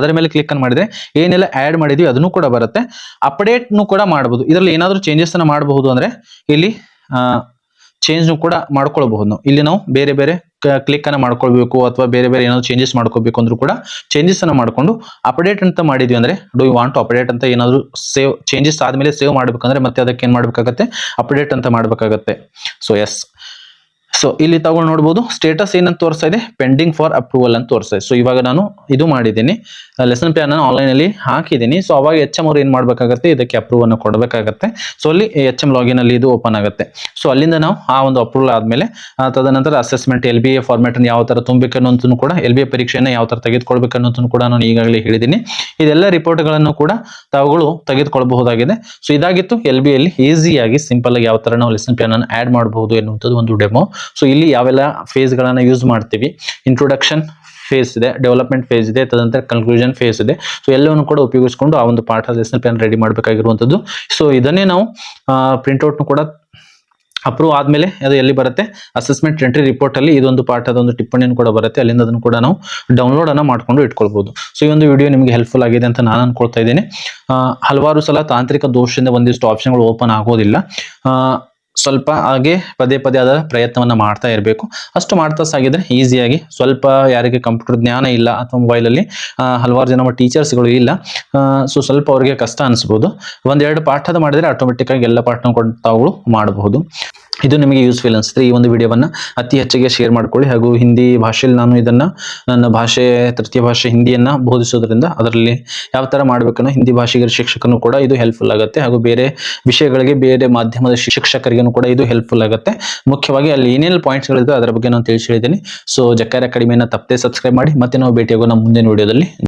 ಅದರ ಮೇಲೆ ಕ್ಲಿಕ್ ಅನ್ನು ಮಾಡಿದ್ರೆ ಏನೆಲ್ಲ ಆಡ್ ಮಾಡಿದ್ವಿ ಅದನ್ನು ಕೂಡ ಬರುತ್ತೆ. ಅಪ್ಡೇಟ್ ಕೂಡ ಮಾಡಬಹುದು. ಇದರಲ್ಲಿ ಏನಾದರೂ ಚೇಂಜಸ್ ಅನ್ನ ಮಾಡಬಹುದು. ಅಂದ್ರೆ ಇಲ್ಲಿ ಚೇಂಜ್ ಕೂಡ ಮಾಡ್ಕೊಳ್ಬಹುದು. ನಾವು ಇಲ್ಲಿ ನಾವು ಬೇರೆ ಬೇರೆ ಕ್ಲಿಕ್ ಅನ್ನ ಮಾಡ್ಕೊಳ್ಬೇಕು, ಅಥವಾ ಬೇರೆ ಬೇರೆ ಏನಾದ್ರು ಚೇಂಜಸ್ ಮಾಡ್ಕೋಬೇಕು ಅಂದ್ರೂ ಕೂಡ ಚೇಂಜಸ್ ಅನ್ನ ಮಾಡ್ಕೊಂಡು ಅಪ್ಡೇಟ್ ಅಂತ ಮಾಡಿದ್ವಿ ಅಂದ್ರೆ do you want to update ಅಂತ ಏನಾದ್ರು ಸೇವ್ ಚೇಂಜಸ್ ಆದ್ಮೇಲೆ ಸೇವ್ ಮಾಡ್ಬೇಕಂದ್ರೆ ಮತ್ತೆ ಅದಕ್ಕೆ ಏನ್ ಮಾಡ್ಬೇಕಾಗತ್ತೆ, ಅಪ್ಡೇಟ್ ಅಂತ ಮಾಡ್ಬೇಕಾಗತ್ತೆ. ಸೊ ಎಸ್, ಸೊ ಇಲ್ಲಿ ತಗೊಂಡು ನೋಡಬಹುದು ಸ್ಟೇಟಸ್ ಏನಂತ ತೋರಿಸ್ತಾ ಇದೆ, ಪೆಂಡಿಂಗ್ ಫಾರ್ ಅಪ್ರೂವಲ್ ಅಂತ ತೋರಿಸ್ತಾ ಇದೆ. ಸೊ ಇವಾಗ ನಾನು ಇದು ಮಾಡಿದ್ದೀನಿ, ಲೆಸನ್ ಪ್ಲಾನ್ ಅನ್ನು ಆನ್ಲೈನ್ ಅಲ್ಲಿ ಹಾಕಿದ್ದೀನಿ. ಸೊ ಅವಾಗ HM ಅವ್ರು ಏನ್ ಮಾಡ್ಬೇಕಾಗತ್ತೆ, ಇದಕ್ಕೆ ಅಪ್ರೂವ್ ಅನ್ನು ಕೊಡಬೇಕಾಗತ್ತೆ. ಸೊ ಅಲ್ಲಿ HM ಲಾಗಿನ್ ಅಲ್ಲಿ ಇದು ಓಪನ್ ಆಗುತ್ತೆ. ಸೊ ಅಲ್ಲಿಂದ ನಾವು ಆ ಒಂದು ಅಪ್ರೂವಲ್ ಆದ್ಮೇಲೆ ತದನಂತರ ಅಸೆಸ್ಮೆಂಟ್ LBA ಫಾರ್ಮ್ಯಾಟ್ ಅನ್ನು ಯಾವ ತರ ತುಂಬಬೇಕು ಅನ್ನೋದನ್ನು ಕೂಡ, LBA ಪರೀಕ್ಷೆಯನ್ನು ಯಾವ ತರ ತೆಗೆದುಕೊಳ್ಬೇಕು ಅನ್ನೋದನ್ನು ಕೂಡ ನಾನು ಈಗಾಗಲೇ ಹೇಳಿದ್ದೀನಿ. ಇದೆಲ್ಲ ರಿಪೋರ್ಟ್ ಗಳನ್ನು ಕೂಡ ತಾವುಗಳು ತೆಗೆದುಕೊಳ್ಳಬಹುದಾಗಿದೆ. ಸೊ ಇದಾಗಿತ್ತು LBA ಅಲ್ಲಿ ಈಸಿಯಾಗಿ ಸಿಂಪಲ್ ಆಗಿ ಯಾವ ತರ ನಾವು ಲೆಸನ್ ಪ್ಲಾನ್ ಅನ್ನು ಆಡ್ ಮಾಡಬಹುದು ಎನ್ನುವಂಥದ್ದು ಒಂದು ಡೆಮೋ. ಸೊ ಇಲ್ಲಿ ಯಾವೆಲ್ಲ ಫೇಸ್ ಗಳನ್ನ ಯೂಸ್ ಮಾಡ್ತೀವಿ, ಇಂಟ್ರೊಡಕ್ಷನ್ ಫೇಸ್ ಇದೆ, ಡೆವಲಪ್ಮೆಂಟ್ ಫೇಸ್ ಇದೆ, ತದನಂತರ ಕನ್ಕ್ಲೂಷನ್ ಫೇಸ್ ಇದೆ. ಸೊ ಎಲ್ಲವನ್ನು ಕೂಡ ಉಪಯೋಗಿಸಿಕೊಂಡು ಆ ಒಂದು ಪಾಠ ಲೆಸನ್ ಪ್ಲಾನ್ ರೆಡಿ ಮಾಡಬೇಕಾಗಿರುವಂಥದ್ದು. ಸೊ ಇದನ್ನೇ ನಾವು ಪ್ರಿಂಟ್ಔಟ್ ಕೂಡ ಅಪ್ರೂವ್ ಆದಮೇಲೆ ಅದು ಎಲ್ಲಿ ಬರುತ್ತೆ, ಅಸೆಸ್ಮೆಂಟ್ ಎಂಟ್ರಿ ರಿಪೋರ್ಟ್ ಅಲ್ಲಿ ಇದೊಂದು ಪಾಠದ ಒಂದು ಟಿಪ್ಪಣಿಯನ್ನು ಕೂಡ ಬರುತ್ತೆ. ಅಲ್ಲಿಂದ ಅದನ್ನು ಕೂಡ ನಾವು ಡೌನ್ಲೋಡ್ ಅನ್ನ ಮಾಡ್ಕೊಂಡು ಇಟ್ಕೊಳ್ಬಹುದು. ಸೊ ಈ ಒಂದು ವಿಡಿಯೋ ನಿಮಗೆ ಹೆಲ್ಪ್ಫುಲ್ ಆಗಿದೆ ಅಂತ ನಾನು ಅನ್ಕೊಳ್ತಾ ಇದ್ದೇನೆ. ಹಲವಾರು ಸಲ ತಾಂತ್ರಿಕ ದೋಷದಿಂದ ಒಂದಿಷ್ಟು ಆಪ್ಷನ್ಗಳು ಓಪನ್ ಆಗೋದಿಲ್ಲ. ಸ್ವಲ್ಪ ಹಾಗೆ ಪದೇ ಪದೇ ಅದರ ಪ್ರಯತ್ನವನ್ನ ಮಾಡ್ತಾ ಇರಬೇಕು. ಅಷ್ಟು ಮಾಡ್ತಾ ಸಾಗಿದ್ರೆ ಈಸಿಯಾಗಿ, ಸ್ವಲ್ಪ ಯಾರಿಗೆ ಕಂಪ್ಯೂಟರ್ ಜ್ಞಾನ ಇಲ್ಲ ಅಥವಾ ಮೊಬೈಲಲ್ಲಿ ಹಲವಾರು ಜನ ಟೀಚರ್ಸ್ಗಳು ಇಲ್ಲ, ಸೊ ಸ್ವಲ್ಪ ಅವರಿಗೆ ಕಷ್ಟ ಅನಿಸ್ಬೋದು. ಒಂದೆರಡು ಪಾಠದ ಮಾಡಿದ್ರೆ ಆಟೋಮೆಟಿಕ್ ಆಗಿ ಎಲ್ಲ ಪಾಠ ತಾವುಗಳು ಮಾಡಬಹುದು. ಇದು ನಿಮಗೆ ಯೂಸ್ಫುಲ್ ಅನಿಸಿದ್ರೆ ಈ ಒಂದು ವಿಡಿಯೋವನ್ನು ಅತಿ ಹೆಚ್ಚಿಗೆ ಶೇರ್ ಮಾಡ್ಕೊಳ್ಳಿ. ಹಾಗೂ ಹಿಂದಿ ಭಾಷೆಯಲ್ಲಿ ನಾನು ಇದನ್ನು ನನ್ನ ಭಾಷೆ ತೃತೀಯ ಭಾಷೆ ಹಿಂದಿಯನ್ನು ಬೋಧಿಸೋದ್ರಿಂದ ಅದರಲ್ಲಿ ಯಾವ ಥರ ಮಾಡಬೇಕನ್ನೋ ಹಿಂದಿ ಭಾಷೆಗೆ ಶಿಕ್ಷಕನು ಕೂಡ ಇದು ಹೆಲ್ಪ್ಫುಲ್ ಆಗುತ್ತೆ. ಹಾಗೂ ಬೇರೆ ವಿಷಯಗಳಿಗೆ ಬೇರೆ ಮಾಧ್ಯಮದ ಶಿಕ್ಷಕರಿಗೂ ಕೂಡ ಇದು ಹೆಲ್ಪ್ಫುಲ್ ಆಗುತ್ತೆ. ಮುಖ್ಯವಾಗಿ ಅಲ್ಲಿ ಏನೇನು ಪಾಯಿಂಟ್ಸ್ಗಳಿದೆ ಅದರ ಬಗ್ಗೆ ನಾನು ತಿಳಿಸಿ ಹೇಳಿದ್ದೀನಿ. ಸೊ ಜಕ್ಕಾರ್ ಅಕಾಡೆಮಿಯನ್ನು ತಪ್ಪದೆ ಸಬ್ಸ್ಕ್ರೈಬ್ ಮಾಡಿ. ಮತ್ತೆ ನಾವು ಭೇಟಿಯಾಗೋಣ ಮುಂದಿನ ವಿಡಿಯೋದಲ್ಲಿ.